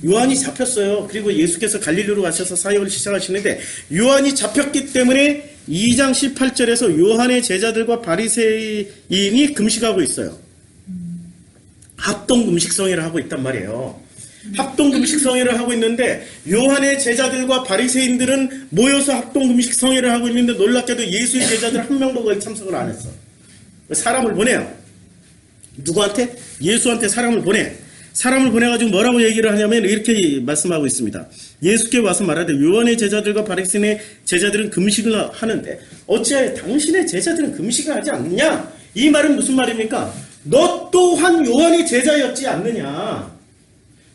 요한이 잡혔어요. 그리고 예수께서 갈릴리로 가셔서 사역을 시작하시는데 요한이 잡혔기 때문에 2장 18절에서 요한의 제자들과 바리새인이 금식하고 있어요. 합동금식성회를 하고 있단 말이에요. 합동금식성회를 하고 있는데 요한의 제자들과 바리새인들은 모여서 합동금식성회를 하고 있는데 놀랍게도 예수의 제자들 한 명도 거의 참석을 안 했어. 사람을 보내요. 누구한테? 예수한테 사람을 보내. 사람을 보내가지고 뭐라고 얘기를 하냐면 이렇게 말씀하고 있습니다. 예수께 와서 말하되 요한의 제자들과 바리새인의 제자들은 금식을 하는데 어찌하여 당신의 제자들은 금식을 하지 않느냐? 이 말은 무슨 말입니까? 너 또한 요한의 제자였지 않느냐?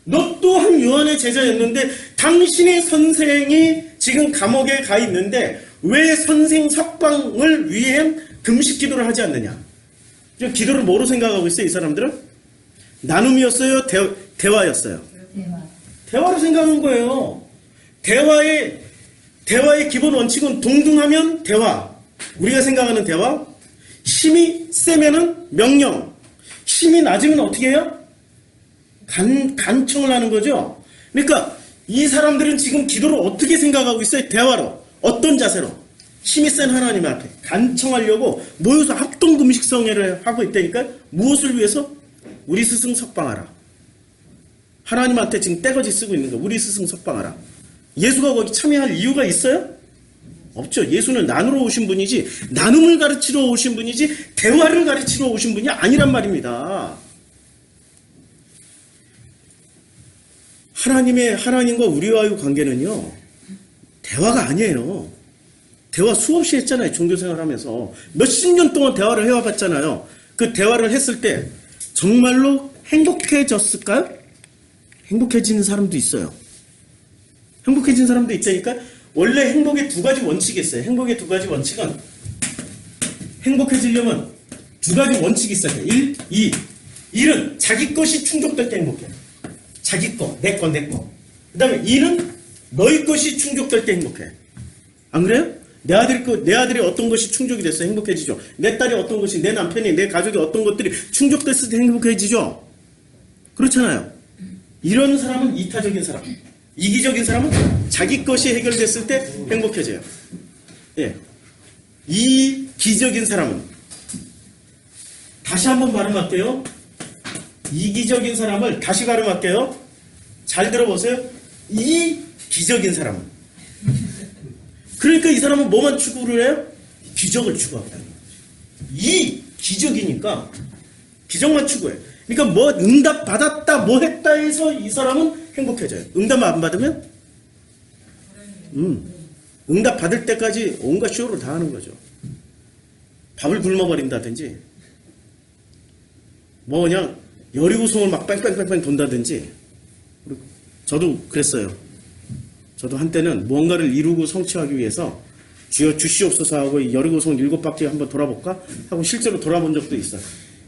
너 또한 요한의 제자였는데 당신의 선생이 지금 감옥에 가 있는데 왜 선생 석방을 위해 금식 기도를 하지 않느냐? 지금 기도를 뭐로 생각하고 있어요? 이 사람들은? 나눔이었어요? 대화였어요? 대화로 생각하는 거예요. 대화의 기본 원칙은 동등하면 대화. 우리가 생각하는 대화. 힘이 세면은 명령. 힘이 낮으면 어떻게 해요? 간청을 하는 거죠. 그러니까 이 사람들은 지금 기도를 어떻게 생각하고 있어요? 대화로. 어떤 자세로? 힘이 센 하나님 앞에 간청하려고 모여서 합동금식성회를 하고 있다니까. 무엇을 위해서? 우리 스승 석방하라. 하나님한테 지금 떼거지 쓰고 있는 거. 우리 스승 석방하라. 예수가 거기 참여할 이유가 있어요? 없죠. 예수는 나누러 오신 분이지 나눔을 가르치러 오신 분이지 대화를 가르치러 오신 분이 아니란 말입니다. 하나님과 우리와의 관계는요. 대화가 아니에요. 대화 수없이 했잖아요. 종교생활 하면서. 몇십 년 동안 대화를 해와봤잖아요. 그 대화를 했을 때 정말로 행복해졌을까요? 행복해지는 사람도 있어요. 행복해진 사람도 있다니까. 원래 행복의 두 가지 원칙이 있어요. 행복의 두 가지 원칙은 행복해지려면 두 가지 원칙이 있어요. 1, 2. 1은 자기 것이 충족될 때 행복해요. 자기 거, 내 거. 그 다음에 2는 너희 것이 충족될 때 행복해. 안 그래요? 내 아들이 어떤 것이 충족이 됐어 행복해지죠. 내 딸이 어떤 것이, 내 남편이, 내 가족이 어떤 것들이 충족됐을 때 행복해지죠. 그렇잖아요. 이런 사람은 이타적인 사람. 이기적인 사람은 자기 것이 해결됐을 때 행복해져요. 예. 이기적인 사람은 다시 한번 발음할게요. 이기적인 사람을 다시 발음할게요. 잘 들어보세요. 이기적인 사람은. 그러니까 이 사람은 뭐만 추구를 해요? 기적을 추구한다는 거죠. 이기적이니까 기적만 추구해요. 그러니까 뭐 응답 받았다 뭐 했다 해서 이 사람은 행복해져요. 응답 안 받으면 응답 받을 때까지 온갖 쇼를 다 하는 거죠. 밥을 굶어버린다든지 뭐 그냥 여리고송을 막 뺑뺑뺑뺑 돈다든지. 저도 그랬어요. 저도 한때는 무언가를 이루고 성취하기 위해서 주여 주시옵소서 하고 여리고송 7바퀴 한번 돌아볼까? 하고 실제로 돌아본 적도 있어요.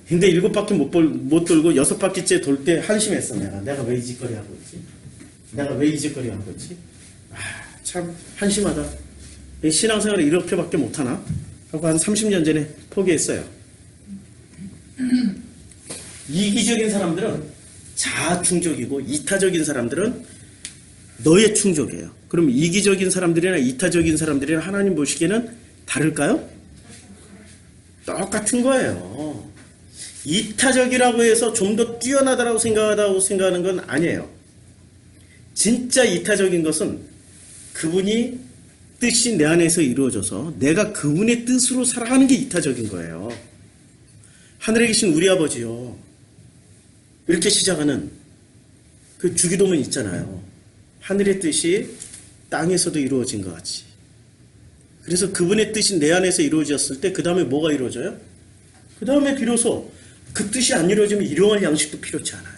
근데 7바퀴 못 돌고 6바퀴째 돌 때 한심했어. 내가 왜 이 짓거리 하고 있지? 내가 왜 이 짓거리 하고 있지? 참 한심하다. 신앙생활을 이렇게밖에 못하나? 하고 한 30년 전에 포기했어요. 이기적인 사람들은 자아충족이고 이타적인 사람들은 너의 충족이에요. 그럼 이기적인 사람들이나 이타적인 사람들이나 하나님 보시기에는 다를까요? 똑같은 거예요. 이타적이라고 해서 좀 더 뛰어나다라고 생각하는 건 아니에요. 진짜 이타적인 것은 그분이 뜻이 내 안에서 이루어져서 내가 그분의 뜻으로 살아가는 게 이타적인 거예요. 하늘에 계신 우리 아버지요. 이렇게 시작하는 그 주기도문 있잖아요. 하늘의 뜻이 땅에서도 이루어진 것 같이. 그래서 그분의 뜻이 내 안에서 이루어졌을 때 그 다음에 뭐가 이루어져요? 그 다음에 비로소 그 뜻이 안 이루어지면 일용할 양식도 필요치 않아요.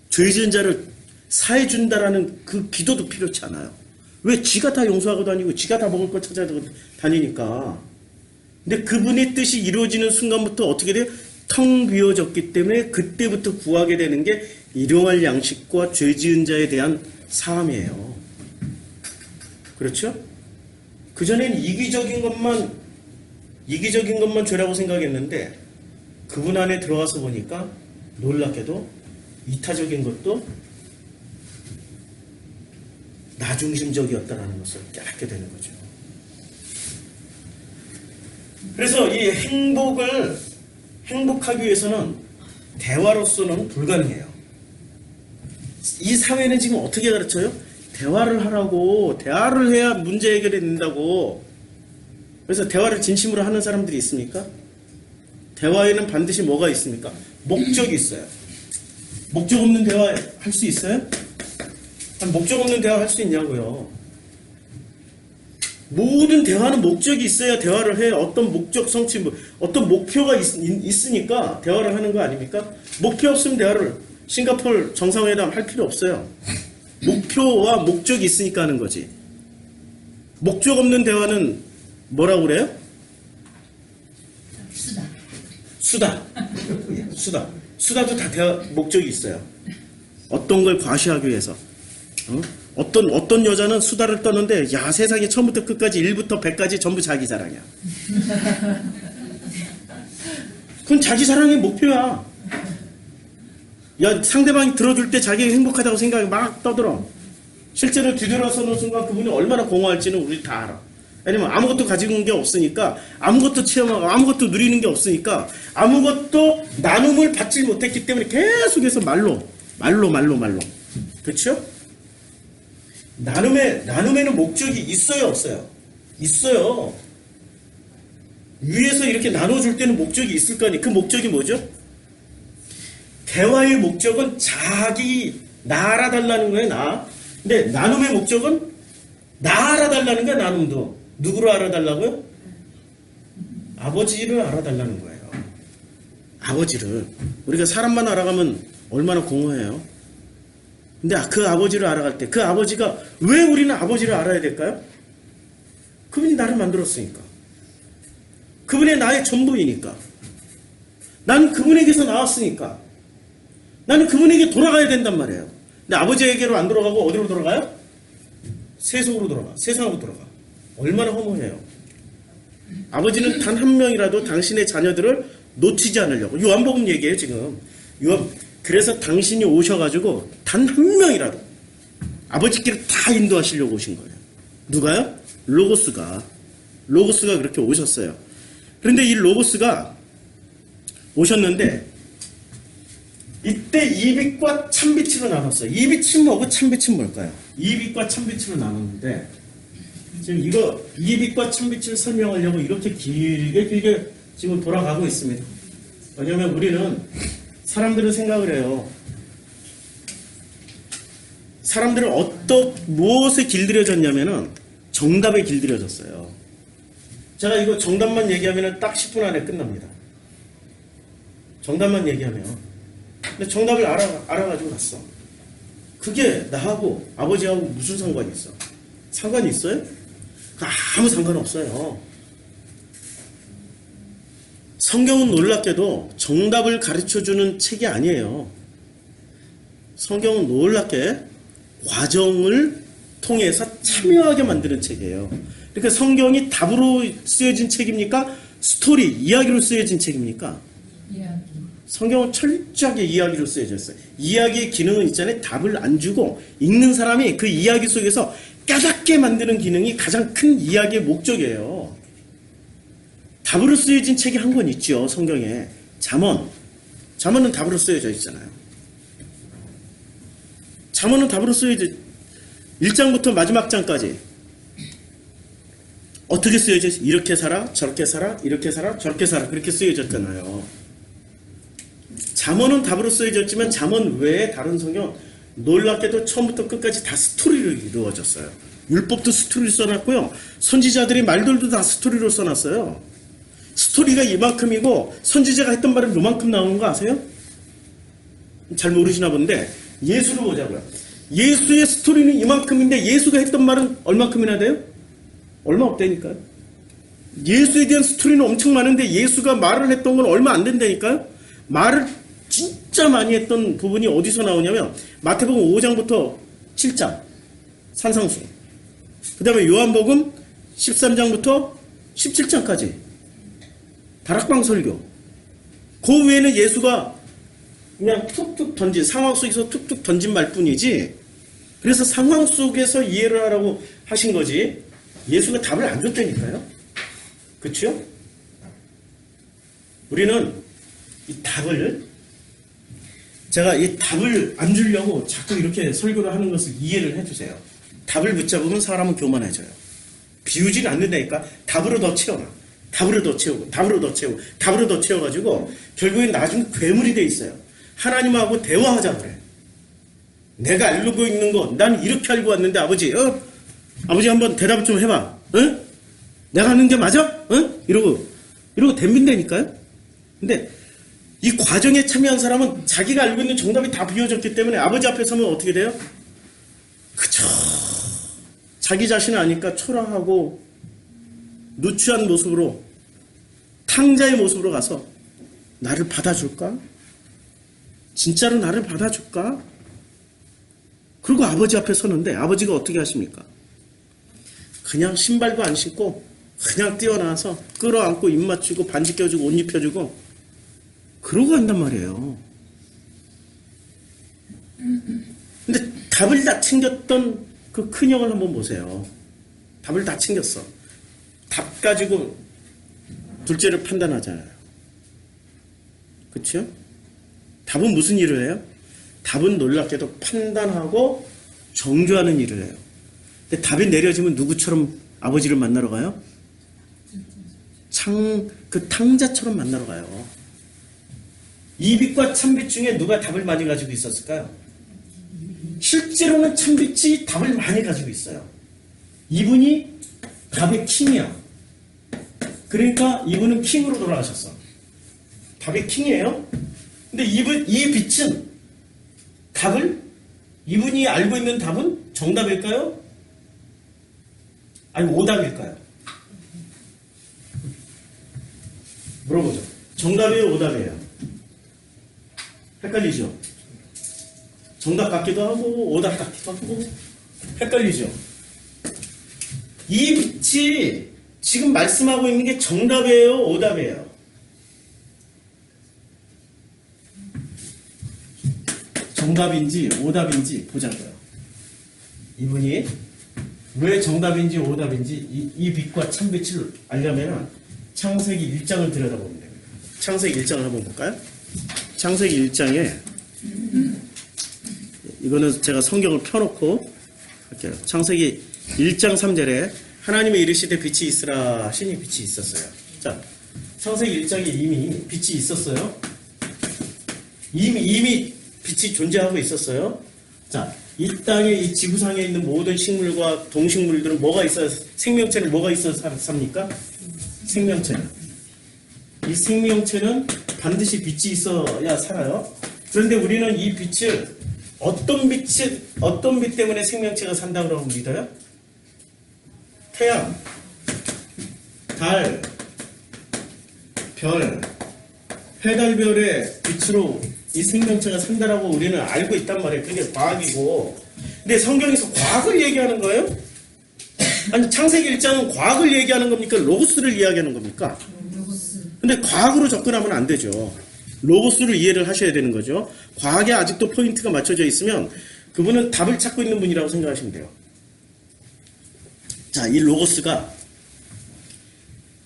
죄 지은 자를 사해 준다라는 그 기도도 필요치 않아요. 왜? 지가 다 용서하고 다니고 지가 다 먹을 거 찾아 다니니까. 근데 그분의 뜻이 이루어지는 순간부터 어떻게 돼요? 텅 비어졌기 때문에 그때부터 구하게 되는 게 일용할 양식과 죄 지은 자에 대한 사함이에요. 그렇죠? 그전엔 이기적인 것만 죄라고 생각했는데 그분 안에 들어가서 보니까 놀랍게도 이타적인 것도 나중심적이었다라는 것을 깨닫게 되는 거죠. 그래서 이 행복하기 위해서는 대화로서는 불가능해요. 이 사회는 지금 어떻게 가르쳐요? 대화를 하라고. 대화를 해야 문제 해결이 된다고. 그래서 대화를 진심으로 하는 사람들이 있습니까? 대화에는 반드시 뭐가 있습니까? 목적이 있어요. 목적 없는 대화 할 수 있어요? 목적 없는 대화 할 수 있냐고요. 모든 대화는 목적이 있어야 대화를 해요. 어떤 목적 성취, 어떤 목표가 있으니까 대화를 하는 거 아닙니까? 목표 없으면 대화를 싱가포르 정상회담 할 필요 없어요. 목표와 목적이 있으니까 하는 거지. 목적 없는 대화는 뭐라고 그래요? 수다. 수다도 다 목적이 있어요. 어떤 걸 과시하기 위해서. 어떤 여자는 수다를 떠는데 야 세상에 처음부터 끝까지 1부터 100까지 전부 자기 자랑이야. 그건 자기 자랑의 목표야. 야 상대방이 들어줄 때 자기가 행복하다고 생각이 막 떠들어. 실제로 뒤돌아서는 순간 그분이 얼마나 공허할지는 우리 다 알아. 왜냐면 아무것도 가지고 온 게 없으니까, 아무것도 체험하고 아무것도 누리는 게 없으니까, 아무것도 나눔을 받지 못했기 때문에 계속해서 말로. 그렇죠? 나눔에는 목적이 있어요, 없어요? 있어요. 위에서 이렇게 나눠줄 때는 목적이 있을 거 아니에요. 그 목적이 뭐죠? 대화의 목적은 나 알아달라는 거예요, 나. 근데 나눔의 목적은 나 알아달라는 거야, 나눔도. 누구를 알아달라고요? 아버지를 알아달라는 거예요. 아버지를. 우리가 사람만 알아가면 얼마나 공허해요. 근데 그 아버지를 알아갈 때 그 아버지가 왜 우리는 아버지를 알아야 될까요? 그분이 나를 만들었으니까. 그분이 나의 전부이니까. 나는 그분에게서 나왔으니까. 나는 그분에게 돌아가야 된단 말이에요. 근데 아버지에게로 안 돌아가고 어디로 돌아가요? 세속으로 돌아가. 세상으로 돌아가. 얼마나 허무해요. 아버지는 단 한 명이라도 당신의 자녀들을 놓치지 않으려고. 요한복음 얘기해요 지금. 그래서 당신이 오셔가지고 단 한 명이라도 아버지께로 다 인도하시려고 오신 거예요. 누가요? 로고스가 그렇게 오셨어요. 그런데 이 로고스가 오셨는데 이때 이빛과 참빛으로 나눴어요. 이빛은 뭐고 참빛은 뭘까요? 이빛과 참빛으로 나눴는데 지금 이거 이빛과 참빛을 설명하려고 이렇게 길게 지금 돌아가고 있습니다. 왜냐하면 우리는 사람들은 생각을 해요. 사람들은 무엇에 길들여졌냐면은 정답에 길들여졌어요. 제가 이거 정답만 얘기하면 딱 10분 안에 끝납니다. 정답만 얘기하면. 근데 정답을 알아가지고 갔어. 그게 나하고 아버지하고 무슨 상관이 있어? 상관이 있어요? 아무 상관없어요. 성경은 놀랍게도 정답을 가르쳐주는 책이 아니에요. 성경은 놀랍게 과정을 통해서 참여하게 만드는 책이에요. 그러니까 성경이 답으로 쓰여진 책입니까? 스토리, 이야기로 쓰여진 책입니까? 성경은 철저하게 이야기로 쓰여졌어요. 이야기의 기능은 있잖아요. 답을 안 주고 읽는 사람이 그 이야기 속에서 깨닫게 만드는 기능이 가장 큰 이야기의 목적이에요. 답으로 쓰여진 책이 한 권 있죠. 성경에. 잠언은 답으로 쓰여져 있잖아요. 잠언은 답으로 쓰여져 1장부터 마지막 장까지 어떻게 쓰여져 있어요? 이렇게 살아, 저렇게 살아, 이렇게 살아, 저렇게 살아 그렇게 쓰여졌잖아요. 잠언은 답으로 쓰여졌지만 잠언 외에 다른 성경 놀랍게도 처음부터 끝까지 다 스토리로 이루어졌어요. 율법도 스토리로 써놨고요. 선지자들의 말들도 다 스토리로 써놨어요. 스토리가 이만큼이고 선지자가 했던 말은 요만큼 나오는 거 아세요? 잘 모르시나 본데 예수를 보자고요. 예수의 스토리는 이만큼인데 예수가 했던 말은 얼마큼이나 돼요? 얼마 없다니까요. 예수에 대한 스토리는 엄청 많은데 예수가 말을 했던 건 얼마 안 된다니까요. 말을 진짜 많이 했던 부분이 어디서 나오냐면 마태복음 5장부터 7장 산상수, 그 다음에 요한복음 13장부터 17장까지 다락방 설교. 그 외에는 예수가 그냥 툭툭 던진, 상황 속에서 툭툭 던진 말뿐이지, 그래서 상황 속에서 이해를 하라고 하신 거지 예수가 답을 안 줬다니까요. 그렇죠? 우리는 이 답을, 제가 이 답을 안 주려고 자꾸 이렇게 설교를 하는 것을 이해를 해주세요. 답을 붙잡으면 사람은 교만해져요. 비우지는 않는다니까. 답으로 더 채워놔. 답으로 더 채우고, 답으로 더 채우고, 답으로 더 채워가지고 결국엔 나중에 괴물이 돼 있어요. 하나님하고 대화하자 그래. 내가 알고 있는 거, 난 이렇게 알고 왔는데 아버지, 아버지 한번 대답 좀 해봐. 내가 하는 게 맞아? 이러고 덤빈다니까요. 근데 이 과정에 참여한 사람은 자기가 알고 있는 정답이 다 비워졌기 때문에 아버지 앞에 서면 어떻게 돼요? 그저 자기 자신을 아니까 초라하고 누추한 모습으로, 탕자의 모습으로 가서 나를 받아줄까? 진짜로 나를 받아줄까? 그리고 아버지 앞에 서는데 아버지가 어떻게 하십니까? 그냥 신발도 안 신고 그냥 뛰어나와서 끌어안고 입 맞추고 반지 껴주고 옷 입혀주고 그러고 간단 말이에요. 근데 답을 다 챙겼던 그 큰형을 한번 보세요. 답을 다 챙겼어. 답 가지고 둘째를 판단하잖아요. 그렇죠? 답은 무슨 일을 해요? 답은 놀랍게도 판단하고 정죄하는 일을 해요. 근데 답이 내려지면 누구처럼 아버지를 만나러 가요? 그 탕자처럼 만나러 가요. 이빛과 참빛 중에 누가 답을 많이 가지고 있었을까요? 실제로는 참빛이 답을 많이 가지고 있어요. 이분이 답의 킹이야. 그러니까 이분은 킹으로 돌아가셨어. 답의 킹이에요. 근데 이 빛은 이분이 알고 있는 답은 정답일까요? 아니 오답일까요? 물어보죠. 정답이에요, 오답이에요? 헷갈리죠? 정답 같기도 하고 오답 같기도 하고 헷갈리죠? 이 빛이 지금 말씀하고 있는 게 정답이에요, 오답이에요? 정답인지 오답인지 보자고요. 이분이 왜 정답인지 오답인지 이 빛과 참빛을 알려면 창세기 1장을 들여다보면 됩니다. 창세기 1장을 한번 볼까요? 창세기 1장에 이거는 제가 성경을 펴놓고 할게요. 창세기 1장 3절에 하나님의 이르시되 빛이 있으라 하시니 빛이 있었어요. 자, 창세기 1장에 이미 빛이 있었어요. 이미 빛이 존재하고 있었어요. 자, 이 땅에 이 지구상에 있는 모든 식물과 동식물들은 뭐가 있어야, 생명체는 뭐가 있어야 삽니까? 생명체는. 이 생명체는 반드시 빛이 있어야 살아요. 그런데 우리는 이 빛을 어떤 빛 때문에 생명체가 산다고 믿어요? 태양, 달, 별, 해달별의 빛으로 이 생명체가 산다라고 우리는 알고 있단 말이에요. 그게 과학이고. 근데 성경에서 과학을 얘기하는 거예요? 아니, 창세기 1장은 과학을 얘기하는 겁니까? 로고스를 이야기하는 겁니까? 근데 과학으로 접근하면 안 되죠. 로고스를 이해를 하셔야 되는 거죠. 과학에 아직도 포인트가 맞춰져 있으면 그분은 답을 찾고 있는 분이라고 생각하시면 돼요. 자, 이 로고스가,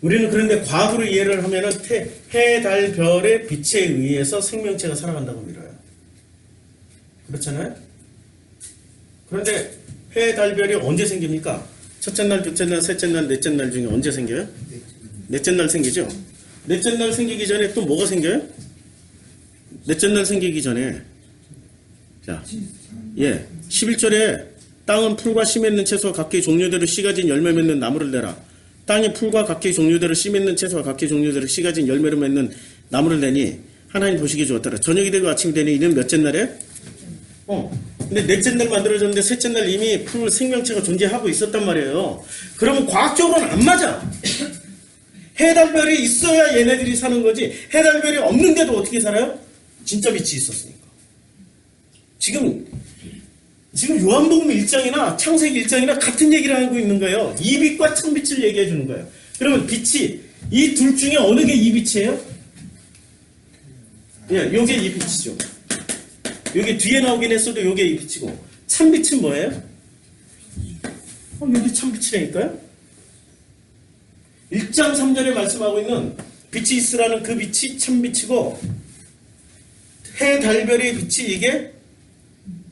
우리는 그런데 과학으로 이해를 하면은 해, 달, 별의 빛에 의해서 생명체가 살아간다고 믿어요. 그렇잖아요? 그런데 해, 달, 별이 언제 생깁니까? 첫째 날, 둘째 날, 셋째 날, 넷째 날 중에 언제 생겨요? 넷째 날 생기죠? 넷째 날 생기기 전에 또 뭐가 생겨요? 넷째 날 생기기 전에 자, 11절에 땅은 풀과 씨 맺는 채소와 각기 종류대로 씨 가진 열매 맺는 나무를 내라. 땅이 풀과 각기 종류대로 씨 맺는 채소와 각기 종류대로 씨 가진 열매를 맺는 나무를 내니 하나님 보시기에 좋았더라. 저녁이 되고 아침이 되니 이는 몇째 날에? 근데 넷째 날 만들어졌는데 셋째 날 이미 풀 생명체가 존재하고 있었단 말이에요. 그러면 과학적으로는 안 맞아. 해달별이 있어야 얘네들이 사는 거지. 해달별이 없는데도 어떻게 살아요? 진짜 빛이 있었으니까. 지금 요한복음 1장이나 창세기 1장이나 같은 얘기를 하고 있는 거예요. 이 빛과 참빛을 얘기해 주는 거예요. 그러면 빛이 이 둘 중에 어느 게 이 빛이에요? 예, 요게 이 빛이죠. 요게 뒤에 나오긴 했어도 요게 이 빛이고 참빛은 뭐예요? 여기 참빛이라니까요? 1장 3절에 말씀하고 있는 빛이 있으라는 그 빛이 참빛이고 해, 달별의 빛이 이게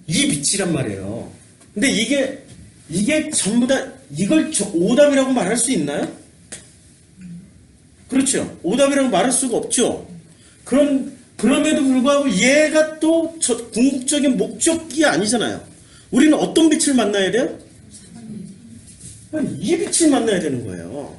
이 빛이란 말이에요. 근데 이게 전부 다 이걸 오답이라고 말할 수 있나요? 그렇죠. 오답이라고 말할 수가 없죠. 그럼에도 불구하고 얘가 또 궁극적인 목적이 아니잖아요. 우리는 어떤 빛을 만나야 돼요? 이 빛을 만나야 되는 거예요.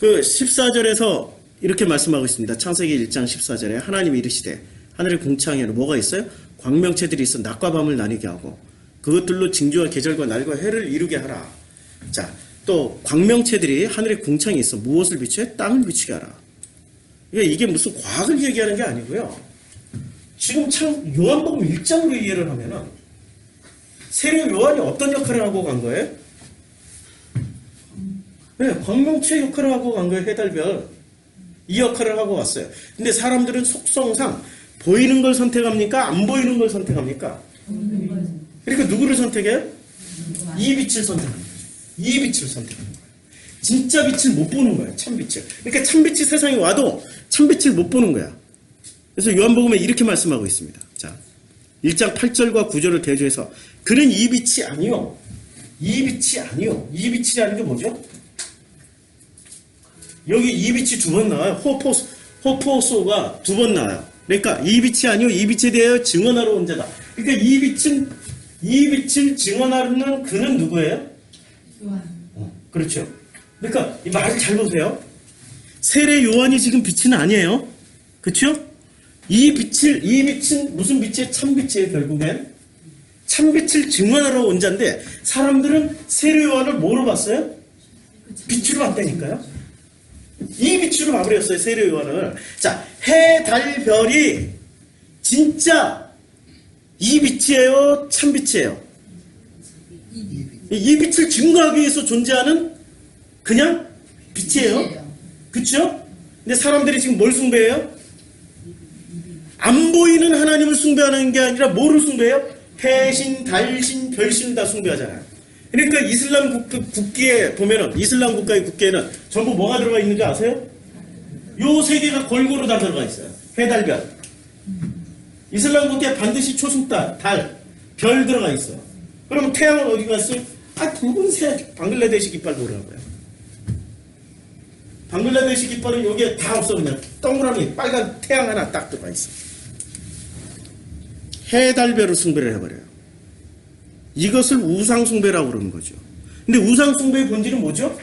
그 14절에서 이렇게 말씀하고 있습니다. 창세기 1장 14절에 하나님이 이르시되 하늘의 궁창에는 뭐가 있어요? 광명체들이 있어 낮과 밤을 나뉘게 하고 그것들로 징조와 계절과 날과 해를 이루게 하라. 자, 또 광명체들이 하늘의 궁창에 있어 무엇을 비추해? 땅을 비추게 하라. 이게 무슨 과학을 얘기하는 게 아니고요. 지금 참 요한복음 1장으로 이해를 하면은 세례 요한이 어떤 역할을 하고 간 거예요? 네, 광명체 역할을 하고 간 거예요. 해달별. 이 역할을 하고 왔어요. 근데 사람들은 속성상 보이는 걸 선택합니까? 안 보이는 걸 선택합니까? 그러니까 누구를 선택해요? 이 빛을 선택합니다. 이 빛을 선택합니다. 진짜 빛을 못 보는 거예요. 참빛을. 그러니까 참빛이 세상에 와도 참빛을 못 보는 거야. 그래서 요한복음에 이렇게 말씀하고 있습니다. 자, 1장 8절과 9절을 대조해서 그는 이 빛이 아니요. 이 빛이 아니요. 이 빛이라는 게 뭐죠? 여기 이 빛이 두 번 나와요. 호포소가 두 번 나와요. 그러니까 이 빛이 아니요. 이 빛에 대하여 증언하러 온 자다. 그러니까 이 빛을 증언하는 그는 누구예요? 요한. 그렇죠. 그러니까 이 말을 잘 보세요. 세례 요한이 지금 빛은 아니에요. 그렇죠? 이 빛은 무슨 빛이에요? 참빛이에요. 결국엔 참빛을 증언하러 온 자인데 사람들은 세례 요한을 뭐로 봤어요? 빛으로 봤다니까요. 이 빛으로 봐버렸어요. 세례 요한을. 자, 해, 달, 별이 진짜 이 빛이에요? 참빛이에요? 이 빛을 증거하기 위해서 존재하는 그냥 빛이에요. 그쵸? 근데 사람들이 지금 뭘 숭배해요? 안 보이는 하나님을 숭배하는 게 아니라 뭐를 숭배해요? 해신, 달신, 별신 다 숭배하잖아요. 그러니까 이슬람 국기에 보면은 이슬람 국가의 국기에는 전부 뭐가 들어가 있는지 아세요? 요 세 개가 골고루 다 들어가 있어요. 해, 달, 별. 이슬람 국기에 반드시 초승달, 달, 별 들어가 있어요. 그러면 태양은 어디 갔어요? 붉은색 방글라데시 깃발 들어가고요. 방글라데시 깃발은 여기에 다 없어. 그냥 동그라미 빨간 태양 하나 딱 들어가 있어. 해, 달, 별을 숭배를 해버려요. 이것을 우상숭배라고 그러는 거죠. 근데 우상숭배의 본질은 뭐죠?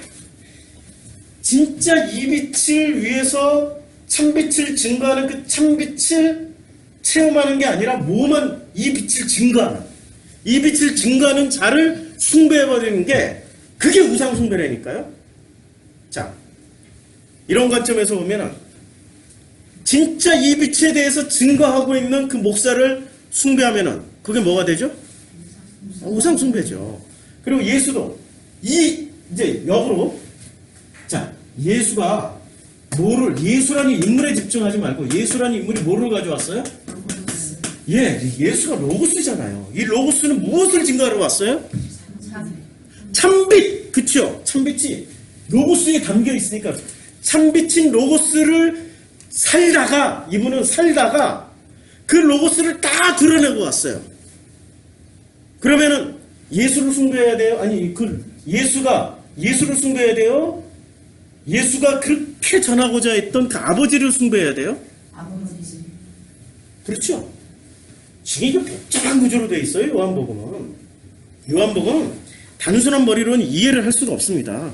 진짜 이 빛을 위해서 참빛을 증거하는 그 참빛을 체험하는 게 아니라 뭐만 이 빛을 증거하는, 이 빛을 증거하는 자를 숭배해버리는 게 그게 우상숭배라니까요. 자, 이런 관점에서 보면은 진짜 이 빛에 대해서 증거하고 있는 그 목사를 숭배하면은 그게 뭐가 되죠? 우상숭배죠. 그리고 예수도 이제 역으로 자, 예수가 예수라는 인물에 집중하지 말고 예수라는 인물이 뭐를 가져왔어요? 예수가 로고스잖아요. 이 로고스는 무엇을 증거하러 왔어요? 참빛, 그쵸? 참빛이 로고스에 담겨 있으니까 참빛인 로고스를 이분은 살다가 그 로고스를 다 드러내고 왔어요. 그러면은 예수를 숭배해야 돼요? 아니, 예수를 숭배해야 돼요? 예수가 그렇게 전하고자 했던 그 아버지를 숭배해야 돼요? 그렇죠? 지금 이게 복잡한 구조로 되어 있어요. 요한복음은 단순한 머리로는 이해를 할 수가 없습니다.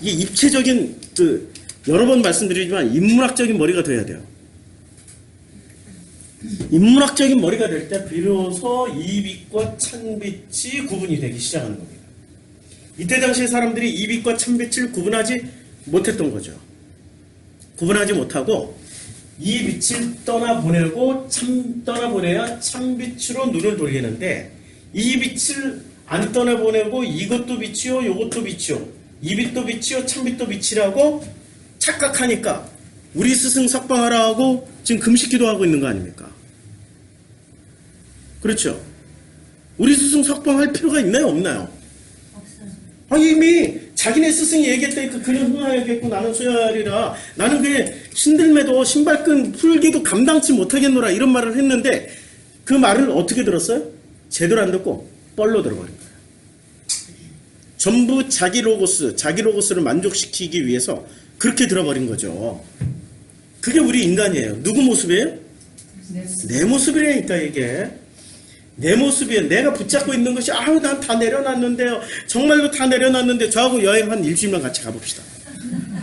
이게 입체적인 여러 번 말씀드리지만 인문학적인 머리가 돼야 돼요. 인문학적인 머리가 될 때 비로소 이빛과 찬빛이 구분이 되기 시작하는 겁니다. 이때 당시에 사람들이 이빛과 찬빛을 구분하지 못했던 거죠. 구분하지 못하고 이 빛을 떠나보내야 찬빛으로 눈을 돌리는데 이 빛을 안 떠나보내고 이것도 빛이요 요것도 빛이요 이 빛도 빛이요 찬빛도 빛이라고 착각하니까 우리 스승 석방하라 하고 지금 금식기도 하고 있는 거 아닙니까? 그렇죠? 우리 스승 석방할 필요가 있나요 없나요? 아니 이미 자기네 스승이 얘기했다니까 그는 흥하여야겠고 나는 수여하리라. 나는 그게 신들매도 신발끈 풀기도 감당치 못하겠노라 이런 말을 했는데 그 말을 어떻게 들었어요? 제대로 안 듣고 뻘로 들어버린 거예요. 전부 자기 로고스를 만족시키기 위해서 그렇게 들어버린 거죠. 그게 우리 인간이에요. 누구 모습이에요? 내 모습이라니까 이게. 내 모습이에요. 내가 붙잡고 있는 것이 아우 난 다 내려놨는데요. 정말로 다 내려놨는데 저하고 여행 한 일주일만 같이 가봅시다.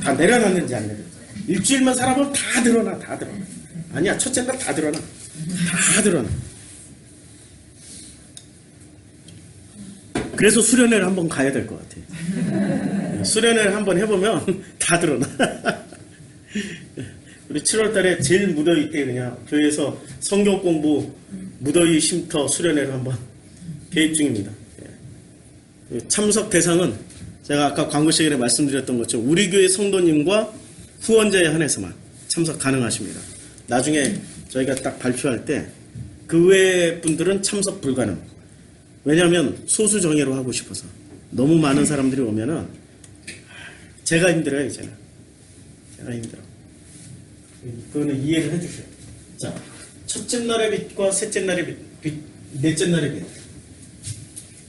다 내려놨는지 안 내려놨는지. 일주일만 살아보면 다 드러나. 아니야 첫째 날 다 드러나. 그래서 수련회를 한번 가야 될 것 같아요. 수련회를 한번 해보면 다 드러나. 우리 7월달에 제일 무더위 때 그냥 교회에서 성경 공부 무더위 쉼터 수련회를 한번 계획 중입니다. 참석 대상은 제가 아까 광고 시간에 말씀드렸던 것처럼 우리 교회 성도님과 후원자에 한해서만 참석 가능하십니다. 나중에 저희가 딱 발표할 때 그 외 분들은 참석 불가능. 왜냐하면 소수 정예로 하고 싶어서 너무 많은 사람들이 오면은 제가 힘들어요 이제는. 제가 힘들어. 그거는 이해를 해주세요. 자, 첫째 날의 빛과 셋째 날의 빛, 넷째 날의 빛.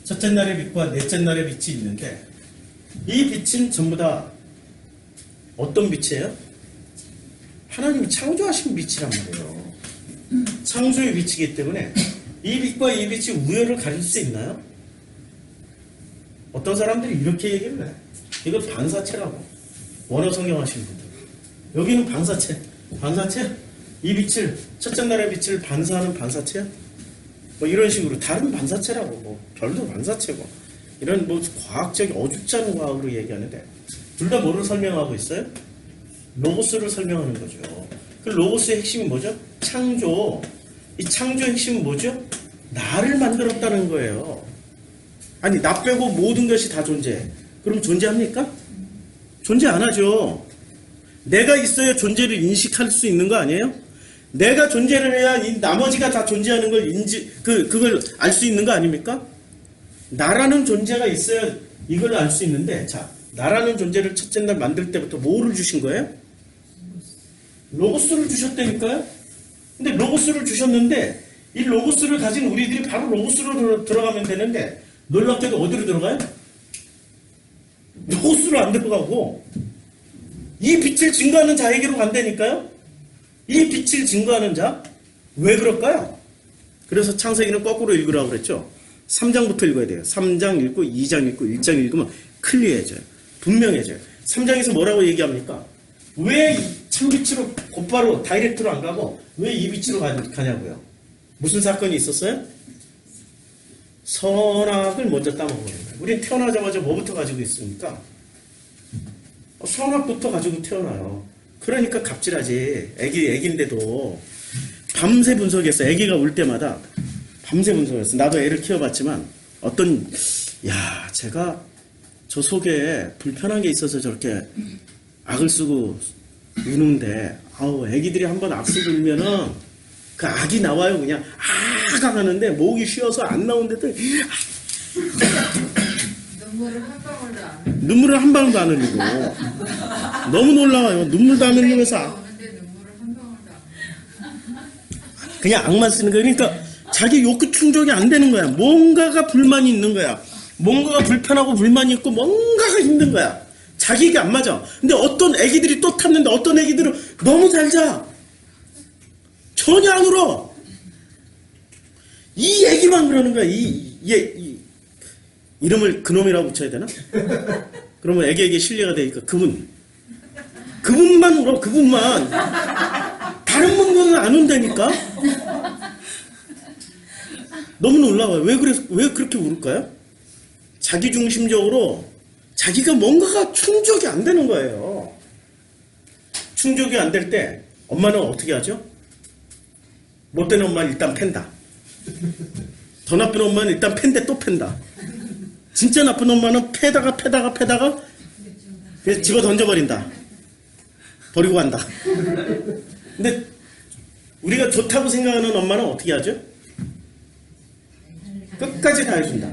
첫째 날의 빛과 넷째 날의 빛이 있는데 이 빛은 전부 다 어떤 빛이에요? 하나님이 창조하신 빛이란 말이에요. 창조의 빛이기 때문에 이 빛과 이 빛이 우열을 가릴 수 있나요? 어떤 사람들이 이렇게 얘기를 해요. 이거 반사체라고. 원어 성경하시는 분들. 여기는 반사체. 이 빛을 첫째 날의 빛을 반사하는 반사체야? 뭐 이런 식으로 다른 반사체라고 뭐 별도 반사체고 이런 뭐 과학적인 어줍지 않은 과학으로 얘기하는데 둘 다 뭐를 설명하고 있어요? 로고스를 설명하는 거죠. 그 로고스의 핵심이 뭐죠? 창조. 이 창조의 핵심은 뭐죠? 나를 만들었다는 거예요. 아니 나 빼고 모든 것이 다 존재해. 그럼 존재합니까? 존재 안 하죠. 내가 있어야 존재를 인식할 수 있는 거 아니에요? 내가 존재를 해야 이 나머지가 다 존재하는 걸 그걸 알 수 있는 거 아닙니까? 나라는 존재가 있어야 이걸 알 수 있는데, 자, 나라는 존재를 첫째 날 만들 때부터 뭐를 주신 거예요? 로고스를 주셨다니까요? 근데 로고스를 주셨는데, 이 로고스를 가진 우리들이 바로 로고스로 들어가면 되는데, 놀랍게도 어디로 들어가요? 로고스로 안 들어가고, 이 빛을 증거하는 자에게로 간다니까요? 이 빛을 증거하는 자? 왜 그럴까요? 그래서 창세기는 거꾸로 읽으라고 그랬죠? 3장부터 읽어야 돼요. 3장 읽고 2장 읽고 1장 읽으면 클리어해져요. 분명해져요. 3장에서 뭐라고 얘기합니까? 왜 참빛으로 곧바로 다이렉트로 안 가고 왜 이 빛으로 가냐고요? 무슨 사건이 있었어요? 선악을 먼저 따먹어요. 우린 태어나자마자 뭐부터 가지고 있습니까? 선악부터 가지고 태어나요. 그러니까 갑질하지. 애기인데도 밤새 분석했어. 애기가 울 때마다 밤새 분석했어. 나도 애를 키워봤지만 제가 저 속에 불편한 게 있어서 저렇게 악을 쓰고 우는데 애기들이 한번 악 쓰고 울면은 그 악이 나와요. 그냥 아가 하는데 목이 쉬어서 안 나오는데도 눈물을 한 방울도 안 흘리고 너무 놀라워요. 눈물도 안 흘리면서 그냥 악만 쓰는 거예요. 그러니까 자기 욕구 충족이 안 되는 거야. 뭔가가 불만이 있는 거야. 뭔가가 불편하고 불만이 있고 뭔가가 힘든 거야. 자기에게 안 맞아. 근데 어떤 애기들이 또 탔는데 어떤 애기들은 너무 잘 자. 전혀 안 울어. 이 얘기만 그러는 거야. 이름을 그놈이라고 붙여야 되나? 그러면 애기에게 신뢰가 되니까 그분만 울어. 그분만. 다른 분들은 안 운다니까. 너무 놀라워요. 왜 그렇게 울까요? 자기중심적으로 자기가 뭔가가 충족이 안 되는 거예요. 충족이 안 될 때 엄마는 어떻게 하죠? 못된 엄마는 일단 팬다. 더 나쁜 엄마는 일단 팬데 또 팬다. 진짜 나쁜 엄마는 패다가 그래서 집어 던져버린다. 버리고 간다. 근데 우리가 좋다고 생각하는 엄마는 어떻게 하죠? 끝까지 다 해준다.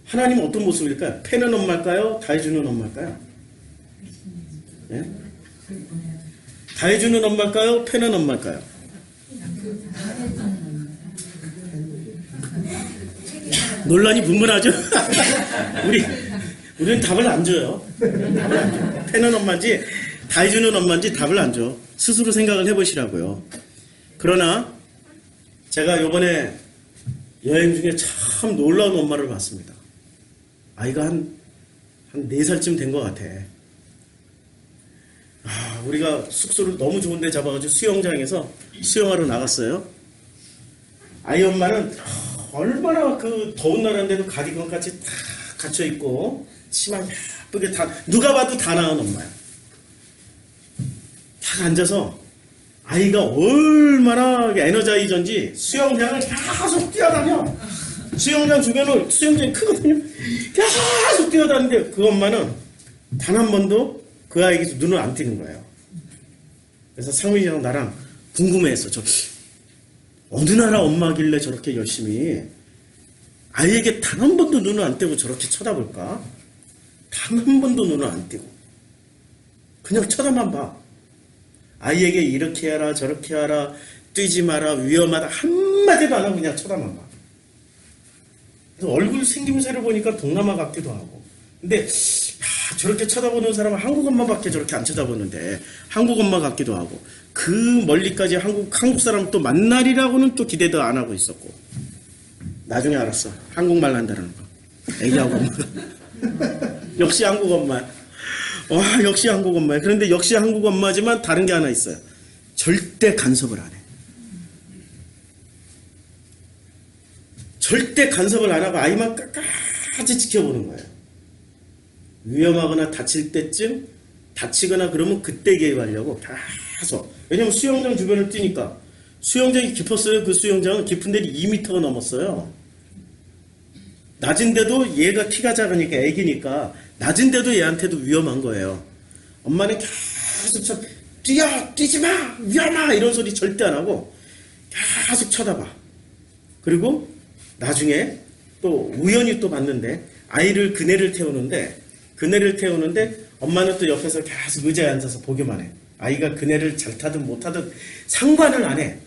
하나님은 어떤 모습일까요? 패는 엄마일까요? 다 해주는 엄마일까요? 예? 다 해주는 엄마일까요? 패는 엄마일까요? 논란이 분분하죠? 우리는 답을 안 줘요. 패는 엄마인지 다 해주는 엄마인지 답을 안 줘. 스스로 생각을 해보시라고요. 그러나 제가 이번에 여행 중에 참 놀라운 엄마를 봤습니다. 아이가 한 4살쯤 된 것 같아. 우리가 숙소를 너무 좋은 데 잡아가지고 수영장에서 수영하러 나갔어요. 아이 엄마는 얼마나 그 더운 나라인데도 가디건 같이 다 갇혀있고 치마 예쁘게 다 누가 봐도 다 나은 엄마야. 딱 앉아서 아이가 얼마나 에너자이저인지 수영장을 계속 뛰어다녀. 수영장 주변을 수영장이 크거든요. 계속 뛰어다니는데 그 엄마는 단 한 번도 그 아이에게서 눈을 안 띄는 거예요. 그래서 상민이랑 나랑 궁금해했어. 어느 나라 엄마길래 저렇게 열심히 아이에게 단 한 번도 눈을 안 떼고 저렇게 쳐다볼까? 단 한 번도 눈을 안 떼고 그냥 쳐다만 봐. 아이에게 이렇게 하라 저렇게 하라 뛰지 마라 위험하다 한마디도 안 하고 그냥 쳐다만 봐. 그래서 얼굴 생김새를 보니까 동남아 같기도 하고. 근데 저렇게 쳐다보는 사람은 한국 엄마밖에 저렇게 안 쳐다보는데 한국 엄마 같기도 하고 그 멀리까지 한국 사람 또 만날이라고는 또 기대도 안 하고 있었고 나중에 알았어. 한국말 한다는 거. 애기하고 엄마가. 역시 한국 엄마. 와 역시 한국 엄마야. 그런데 역시 한국 엄마지만 다른 게 하나 있어요. 절대 간섭을 안 해. 절대 간섭을 안 하고 아이만 끝까지 지켜보는 거예요. 위험하거나 다칠 때쯤 다치거나 그러면 그때 개입하려고 계속. 왜냐면 수영장 주변을 뛰니까 수영장이 깊었어요. 그 수영장은 깊은 데는 2m가 넘었어요. 낮은데도 얘가 키가 작으니까 애기니까 낮은데도 얘한테도 위험한 거예요. 엄마는 계속 뛰지 마 위험하 이런 소리 절대 안 하고 계속 쳐다봐. 그리고 나중에 또 우연히 또 봤는데 아이를 그네를 태우는데 엄마는 또 옆에서 계속 의자에 앉아서 보기만 해. 아이가 그네를 잘 타든 못 타든 상관을 안 해.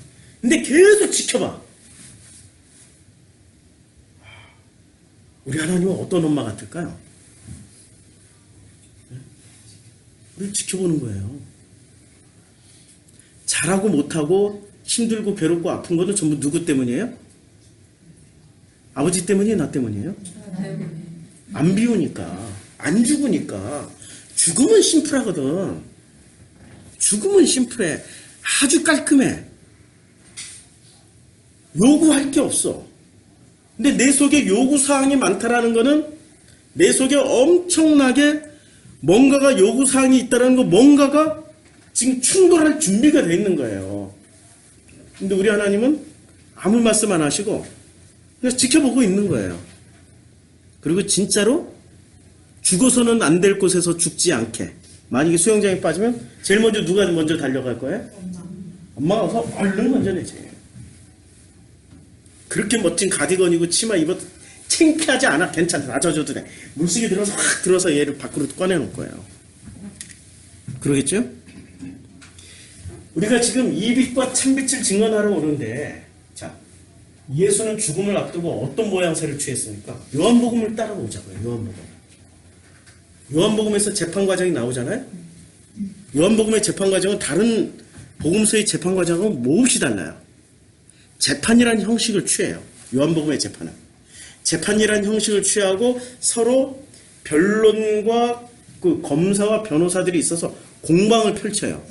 근데 계속 지켜봐. 우리 하나님은 어떤 엄마 같을까요? 우리를 지켜보는 거예요. 잘하고 못하고 힘들고 괴롭고 아픈 것은 전부 누구 때문이에요? 아버지 때문이에요? 나 때문이에요? 안 비우니까 안 죽으니까. 죽음은 심플하거든. 죽음은 심플해. 아주 깔끔해. 요구할 게 없어. 근데 내 속에 요구사항이 많다라는 거는 내 속에 엄청나게 뭔가가 요구사항이 있다는 거, 뭔가가 지금 충돌할 준비가 돼 있는 거예요. 근데 우리 하나님은 아무 말씀 안 하시고 그냥 지켜보고 있는 거예요. 그리고 진짜로 죽어서는 안 될 곳에서 죽지 않게. 만약에 수영장에 빠지면 제일 먼저 누가 먼저 달려갈 거예요? 엄마가 와서 얼른 먼저 내지. 그렇게 멋진 가디건이고 치마 입어도 창피하지 않아. 괜찮아. 나 젖어도 돼. 물속에 들어서 얘를 밖으로 꺼내놓을 거예요. 그러겠죠? 우리가 지금 이 빛과 참빛을 증언하러 오는데, 자, 예수는 죽음을 앞두고 어떤 모양새를 취했습니까? 요한복음을 따라오자고요. 요한복음. 요한복음에서 재판 과정이 나오잖아요. 요한복음의 재판 과정은 다른 복음서의 재판 과정은 몹시 달라요. 재판이라는 형식을 취해요. 요한복음의 재판은. 재판이라는 형식을 취하고 서로 변론과 그 검사와 변호사들이 있어서 공방을 펼쳐요.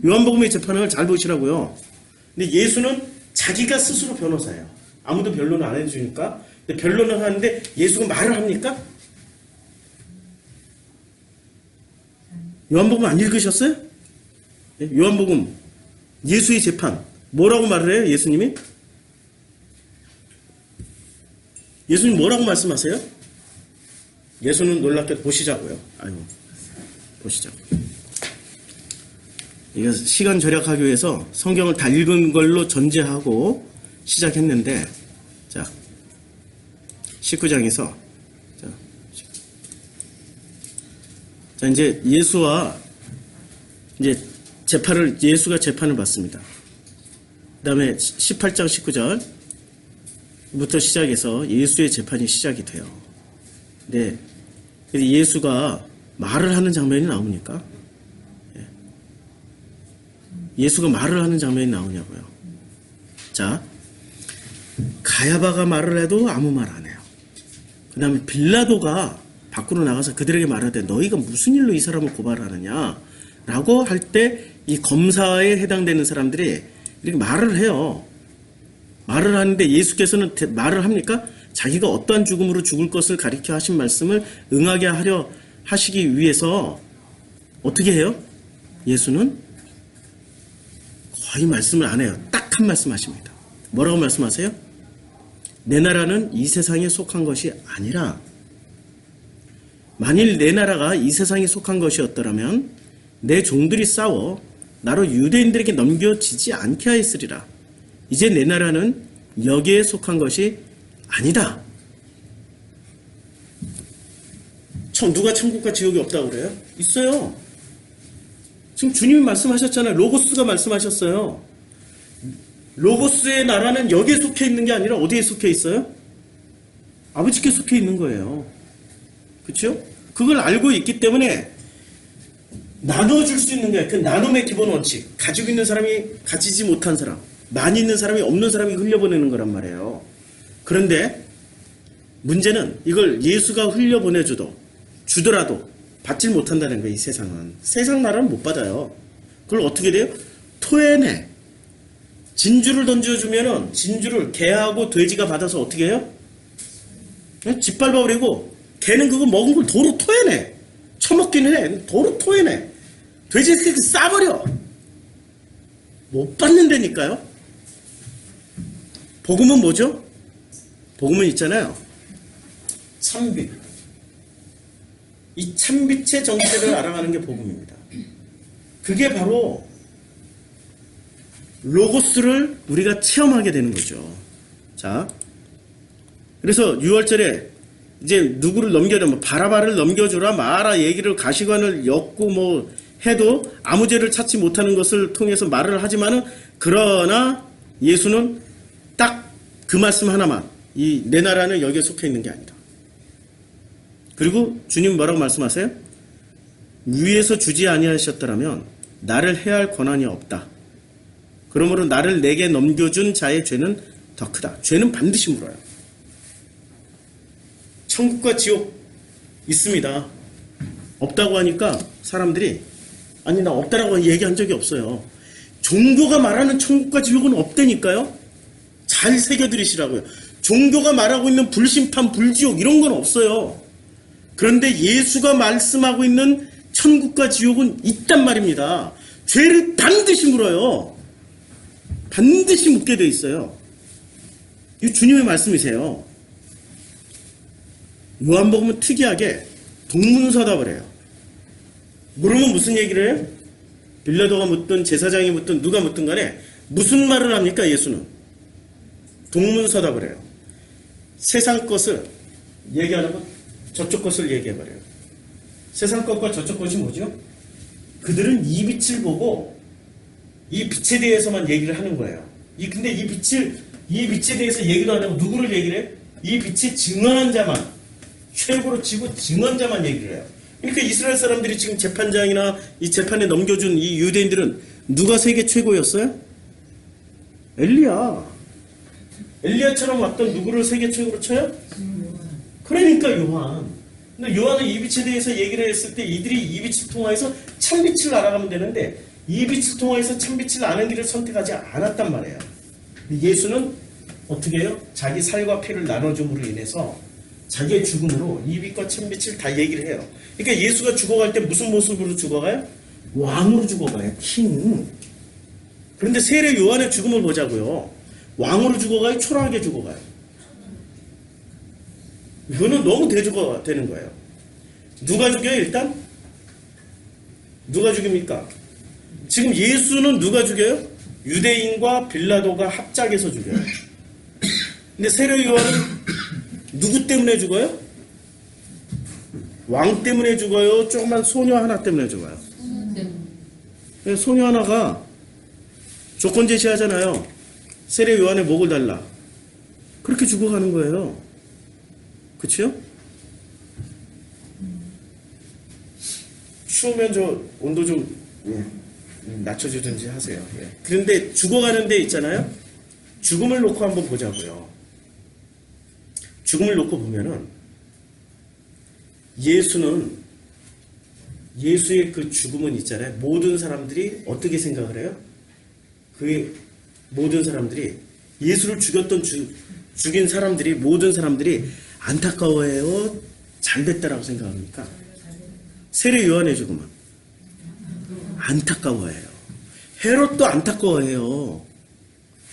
요한복음의 재판을 잘 보시라고요. 근데 예수는 자기가 스스로 변호사예요. 아무도 변론을 안 해주니까. 근데 변론을 하는데 예수가 말을 합니까? 요한복음 안 읽으셨어요? 요한복음 예수의 재판 뭐라고 말을 해요? 예수님이? 예수님 뭐라고 말씀하세요? 예수는 놀랍게 보시자고요. 아이고, 보시자고. 이거 시간 절약하기 위해서 성경을 다 읽은 걸로 전제하고 시작했는데, 자, 19장에서 자, 이제 예수와 이제 예수가 재판을 받습니다. 그 다음에 18장 19절부터 시작해서 예수의 재판이 시작이 돼요. 네. 예수가 말을 하는 장면이 나옵니까? 예수가 말을 하는 장면이 나오냐고요. 자, 가야바가 말을 해도 아무 말 안 해요. 그 다음에 빌라도가 밖으로 나가서 그들에게 말하되 너희가 무슨 일로 이 사람을 고발하느냐 라고 할 때 이 검사에 해당되는 사람들이 이렇게 말을 해요. 말을 하는데 예수께서는 말을 합니까? 자기가 어떠한 죽음으로 죽을 것을 가리켜 하신 말씀을 응하게 하려 하시기 위해서 어떻게 해요? 예수는 거의 말씀을 안 해요. 딱 한 말씀 하십니다. 뭐라고 말씀하세요? 내 나라는 이 세상에 속한 것이 아니라 만일 내 나라가 이 세상에 속한 것이었더라면 내 종들이 싸워 나로 유대인들에게 넘겨지지 않게 하였으리라. 이제 내 나라는 여기에 속한 것이 아니다. 누가 천국과 지옥이 없다고 그래요? 있어요. 지금 주님이 말씀하셨잖아요. 로고스가 말씀하셨어요. 로고스의 나라는 여기에 속해 있는 게 아니라 어디에 속해 있어요? 아버지께 속해 있는 거예요. 그렇죠? 그걸 알고 있기 때문에 나눠줄 수 있는 게 그 나눔의 기본 원칙. 가지고 있는 사람이 가지지 못한 사람, 많이 있는 사람이 없는 사람이 흘려보내는 거란 말이에요. 그런데 문제는 이걸 예수가 흘려보내줘도 주더라도 받질 못한다는 거예요. 이 세상은. 세상 나라는 못 받아요. 그걸 어떻게 돼요? 토해내. 진주를 던져주면은 진주를 개하고 돼지가 받아서 어떻게 해요? 짓밟아버리고 개는 그거 먹은 걸 도로 토해내. 처먹기는 해. 도로 토해내. 돼지 새끼 싸버려. 못 받는다니까요. 복음은 뭐죠? 복음은 있잖아요. 참빛. 이 참빛의 정체를 알아가는 게 복음입니다. 그게 바로 로고스를 우리가 체험하게 되는 거죠. 자, 그래서 6월절에 이제 누구를 넘겨주면 바라바를 넘겨주라 마라 얘기를 가시관을 엮고 뭐 해도 아무 죄를 찾지 못하는 것을 통해서 말을 하지만은 그러나 예수는 딱 그 말씀 하나만 이 내 나라는 여기에 속해 있는 게 아니다. 그리고 주님 뭐라고 말씀하세요? 위에서 주지 아니하셨더라면 나를 해할 권한이 없다. 그러므로 나를 내게 넘겨준 자의 죄는 더 크다. 죄는 반드시 물어요. 천국과 지옥 있습니다. 없다고 하니까 사람들이 아니 나 없다라고 얘기한 적이 없어요. 종교가 말하는 천국과 지옥은 없다니까요. 잘 새겨들으시라고요. 종교가 말하고 있는 불심판, 불지옥 이런 건 없어요. 그런데 예수가 말씀하고 있는 천국과 지옥은 있단 말입니다. 죄를 반드시 물어요. 반드시 묻게 돼 있어요. 이 주님의 말씀이세요. 요한복음은 특이하게 동문서답을 해요. 물으면 무슨 얘기를 해요? 빌라도가 묻든 제사장이 묻든 누가 묻든 간에 무슨 말을 합니까? 예수는 동문서답을 해요. 세상 것을 얘기하려면 저쪽 것을 얘기해버려요. 세상 것과 저쪽 것이 뭐죠? 그들은 이 빛을 보고 이 빛에 대해서만 얘기를 하는 거예요. 근데 이 빛에 대해서 얘기도 안 하고 누구를 얘기를 해요? 이 빛에 증언한 자만, 최고로 치고 증언자만 얘기를 해요. 그러니까 이스라엘 사람들이 지금 재판장이나 이 재판에 넘겨준 이 유대인들은 누가 세계 최고였어요? 엘리야. 엘리야처럼 왔던 누구를 세계 최고로 쳐요? 그러니까 요한. 근데 요한은 이 빛에 대해서 얘기를 했을 때 이들이 이 빛을 통하여서 참빛을 알아가면 되는데 이 빛을 통하여서 참빛을 아는 길을 선택하지 않았단 말이에요. 예수는 어떻게 해요? 자기 살과 피를 나눠줌으로 인해서 자기의 죽음으로 이 빛과 참빛을 다 얘기를 해요. 그러니까 예수가 죽어갈 때 무슨 모습으로 죽어가요? 왕으로 죽어가요. 킹. 그런데 세례 요한의 죽음을 보자고요. 왕으로 죽어가요? 초라하게 죽어가요? 이거는 너무 대조가 되는 거예요. 누가 죽여요 일단? 누가 죽입니까? 지금 예수는 누가 죽여요? 유대인과 빌라도가 합작해서 죽여요. 근데 세례 요한은 누구 때문에 죽어요? 왕 때문에 죽어요? 조그만 소녀 하나 때문에 죽어요? 소녀 하나가 조건 제시하잖아요. 세례 요한의 목을 달라. 그렇게 죽어가는 거예요. 그치요? 추우면 저 온도 좀 낮춰주든지 하세요. 그런데 죽어가는 데 있잖아요. 죽음을 놓고 한번 보자고요. 죽음을 놓고 보면은 예수의 그 죽음은 있잖아요. 모든 사람들이 어떻게 생각을 해요? 그 모든 사람들이 예수를 죽인 사람들이 모든 사람들이 안타까워해요? 잘됐다라고 생각합니까? 세례 요한의 죽음은 안타까워해요. 헤롯도 안타까워해요.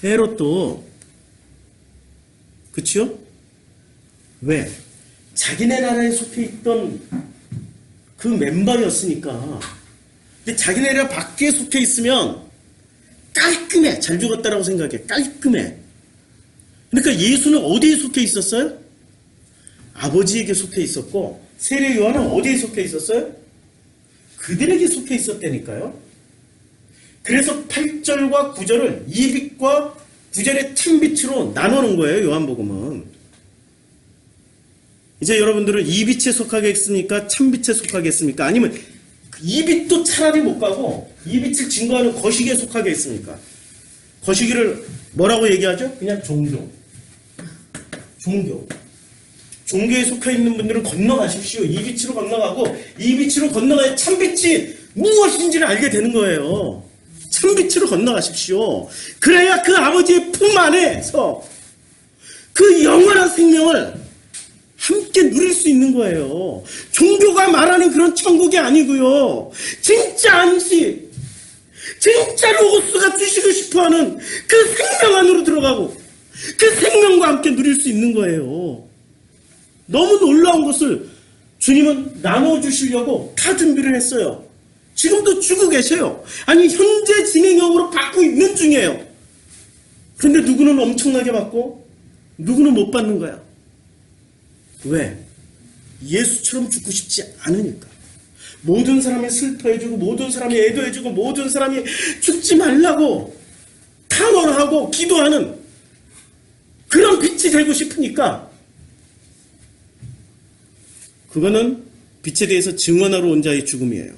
헤롯도. 그치요? 왜? 자기네 나라에 속해 있던 그 멤버였으니까. 근데 자기네 나라 밖에 속해 있으면 깔끔해. 잘 죽었다라고 생각해. 깔끔해. 그러니까 예수는 어디에 속해 있었어요? 아버지에게 속해 있었고 세례 요한은 어디에 속해 있었어요? 그들에게 속해 있었다니까요. 그래서 8절과 9절을 이 빛과 9절의 참빛으로 나누는 거예요. 요한복음은. 이제 여러분들은 이 빛에 속하겠습니까? 참빛에 속하겠습니까? 아니면 이 빛도 차라리 못 가고 이 빛을 증거하는 거시기에 속하겠습니까? 거시기를 뭐라고 얘기하죠? 그냥 종교. 종교에 속해 있는 분들은 건너가십시오. 이 빛으로 건너가고 이 빛으로 건너가야 참빛이 무엇인지를 알게 되는 거예요. 참빛으로 건너가십시오. 그래야 그 아버지의 품 안에서 그 영원한 생명을 함께 누릴 수 있는 거예요. 종교가 말하는 그런 천국이 아니고요. 진짜 안식, 진짜 로고스가 주시고 싶어하는 그 생명 안으로 들어가고 그 생명과 함께 누릴 수 있는 거예요. 너무 놀라운 것을 주님은 나눠주시려고 다 준비를 했어요. 지금도 주고 계세요. 아니 현재 진행형으로 받고 있는 중이에요. 그런데 누구는 엄청나게 받고 누구는 못 받는 거야. 왜? 예수처럼 죽고 싶지 않으니까. 모든 사람이 슬퍼해주고 모든 사람이 애도해주고 모든 사람이 죽지 말라고 탕원하고 기도하는 그런 빛이 되고 싶으니까. 그거는 빛에 대해서 증언하러 온 자의 죽음이에요.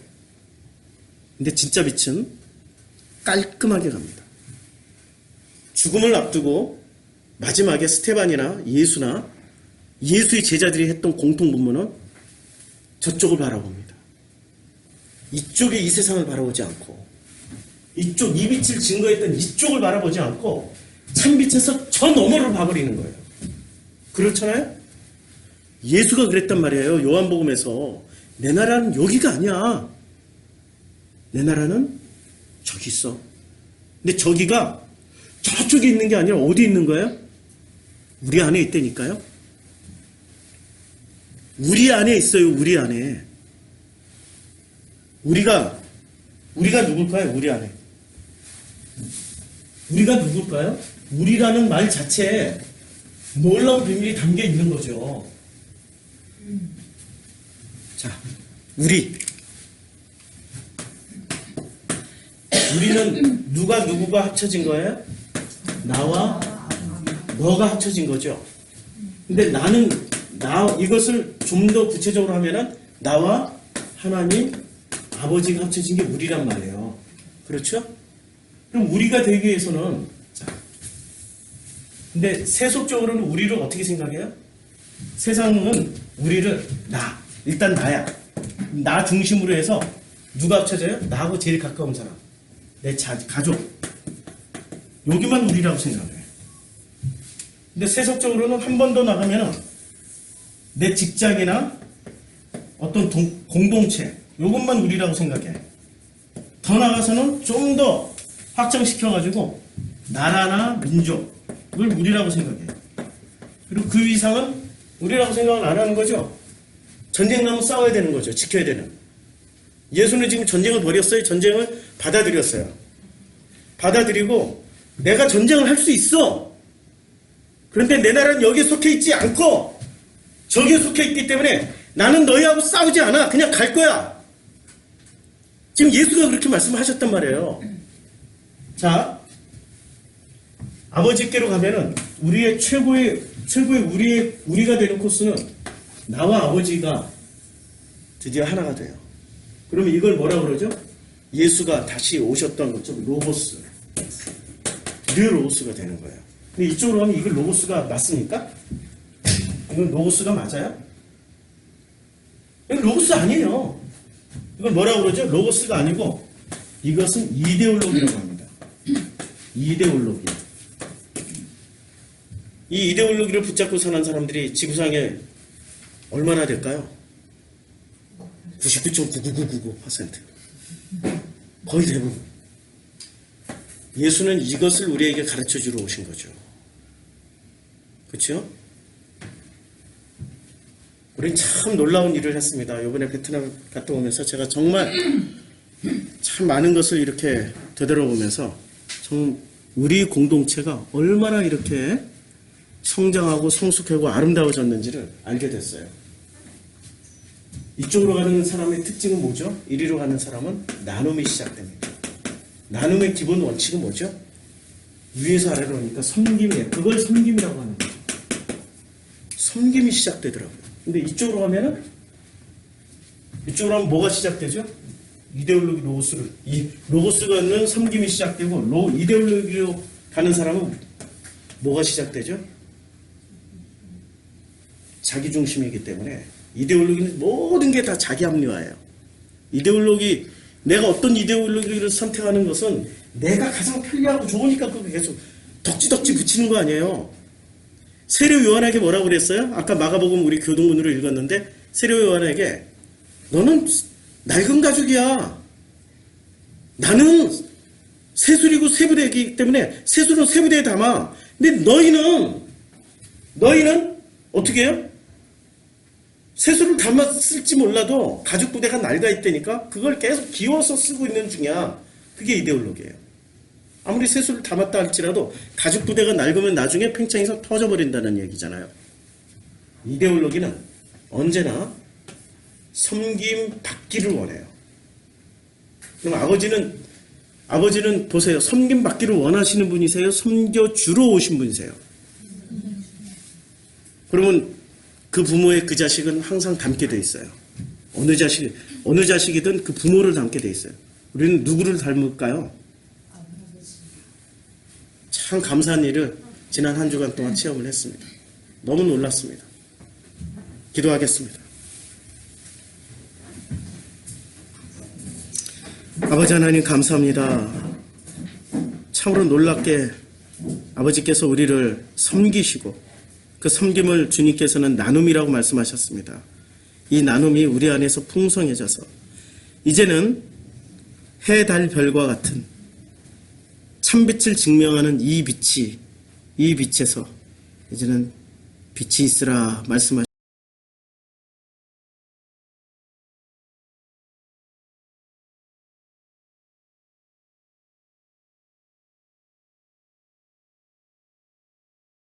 근데 진짜 빛은 깔끔하게 갑니다. 죽음을 앞두고 마지막에 스테반이나 예수나 예수의 제자들이 했던 공통분모는 저쪽을 바라봅니다. 이쪽에 이 세상을 바라보지 않고 이 빛을 증거했던 이쪽을 바라보지 않고 참빛에서 저 너머를 봐버리는 거예요. 그렇잖아요? 예수가 그랬단 말이에요. 요한복음에서 내 나라는 여기가 아니야. 내 나라는 저기 있어. 근데 저기가 저쪽에 있는 게 아니라 어디 있는 거예요? 우리 안에 있다니까요. 우리 안에 있어요. 우리 안에. 우리가 누굴까요? 우리 안에. 우리가 누굴까요? 우리라는 말 자체에 놀라운 비밀이 담겨 있는 거죠. 자, 우리는 누구가 합쳐진 거예요? 나와 너가 합쳐진 거죠. 근데 이것을 좀 더 구체적으로 하면은 나와 하나님 아버지가 합쳐진 게 우리란 말이에요. 그렇죠? 그럼 우리가 되기 위해서는 자, 근데 세속적으로는 우리를 어떻게 생각해요? 세상은 우리를 일단 나야. 나 중심으로 해서 누가 합쳐져요? 나하고 제일 가까운 사람. 내 가족. 여기만 우리라고 생각해요. 근데 세속적으로는 한 번 더 나가면은 내 직장이나 어떤 공동체, 요것만 우리라고 생각해. 더 나가서는 좀 더 확장시켜가지고 나라나 민족을 우리라고 생각해. 그리고 그 이상은 우리라고 생각을 안 하는 거죠. 전쟁 나면 싸워야 되는 거죠. 지켜야 되는. 예수는 지금 전쟁을 벌였어요. 전쟁을 받아들였어요. 받아들이고 내가 전쟁을 할 수 있어. 그런데 내 나라는 여기에 속해 있지 않고 저기에 속해 있기 때문에 나는 너희하고 싸우지 않아. 그냥 갈 거야. 지금 예수가 그렇게 말씀하셨단 말이에요. 자, 아버지께로 가면은 우리의 최고의 우리가 되는 코스는 나와 아버지가 드디어 하나가 돼요. 그러면 이걸 뭐라 그러죠? 예수가 다시 오셨던 것처럼 로고스. 로고스가 되는 거예요. 근데 이쪽으로 가면 이걸 로고스가 맞습니까? 이건 로고스가 맞아요? 이건 로고스 아니에요. 이건 뭐라 그러죠? 로고스가 아니고 이것은 이데올로기라고 합니다. 이데올로기. 이 이데올로기를 붙잡고 사는 사람들이 지구상에 얼마나 될까요? 99.99999%. 거의 대부분. 예수는 이것을 우리에게 가르쳐 주러 오신 거죠. 그렇죠? 우린 참 놀라운 일을 했습니다. 이번에 베트남 갔다 오면서 제가 정말 참 많은 것을 이렇게 되돌아보면서 참 우리 공동체가 얼마나 이렇게 성장하고 성숙하고 아름다워졌는지를 알게 됐어요. 이쪽으로 가는 사람의 특징은 뭐죠? 이리로 가는 사람은 나눔이 시작됩니다. 나눔의 기본 원칙은 뭐죠? 위에서 아래로 오니까 섬김이에요. 그걸 섬김이라고 하는 거죠. 섬김이 시작되더라고요. 근데 이쪽으로 가면 뭐가 시작되죠? 이데올로기 이 로고스가 있는 섬김이 시작되고 이데올로기로 가는 사람은 뭐가 시작되죠? 자기중심이기 때문에 이데올로기는 모든 게 다 자기 합리화예요. 내가 어떤 이데올로기를 선택하는 것은 내가 가장 편리하고 좋으니까 그거 계속 덕지덕지 붙이는 거 아니에요. 세례 요한에게 뭐라고 그랬어요? 아까 마가복음 우리 교동문으로 읽었는데 세례 요한에게 너는 낡은 가죽이야. 나는 세술이고 세부대이기 때문에 세술은 세부대에 담아. 근데 너희는 어떻게 해요? 세술을 담았을지 몰라도 가죽 부대가 낡아 있다니까 그걸 계속 기워서 쓰고 있는 중이야. 그게 이데올로기예요. 아무리 세술을 담았다 할지라도 가죽 부대가 낡으면 나중에 팽창해서 터져버린다는 얘기잖아요. 이데올로기는 언제나 섬김 받기를 원해요. 그럼 아버지는 보세요. 섬김 받기를 원하시는 분이세요? 섬겨주러 오신 분이세요? 그러면 그 부모의 그 자식은 항상 닮게 돼 있어요. 어느 자식이든 그 부모를 닮게 돼 있어요. 우리는 누구를 닮을까요? 참 감사한 일을 지난 한 주간 동안 체험을 했습니다. 너무 놀랐습니다. 기도하겠습니다. 아버지 하나님 감사합니다. 참으로 놀랍게 아버지께서 우리를 섬기시고 그 섬김을 주님께서는 나눔이라고 말씀하셨습니다. 이 나눔이 우리 안에서 풍성해져서 이제는 해, 달, 별과 같은 참빛을 증명하는 이 빛에서 이제는 빛이 있으라 말씀하셨습니다.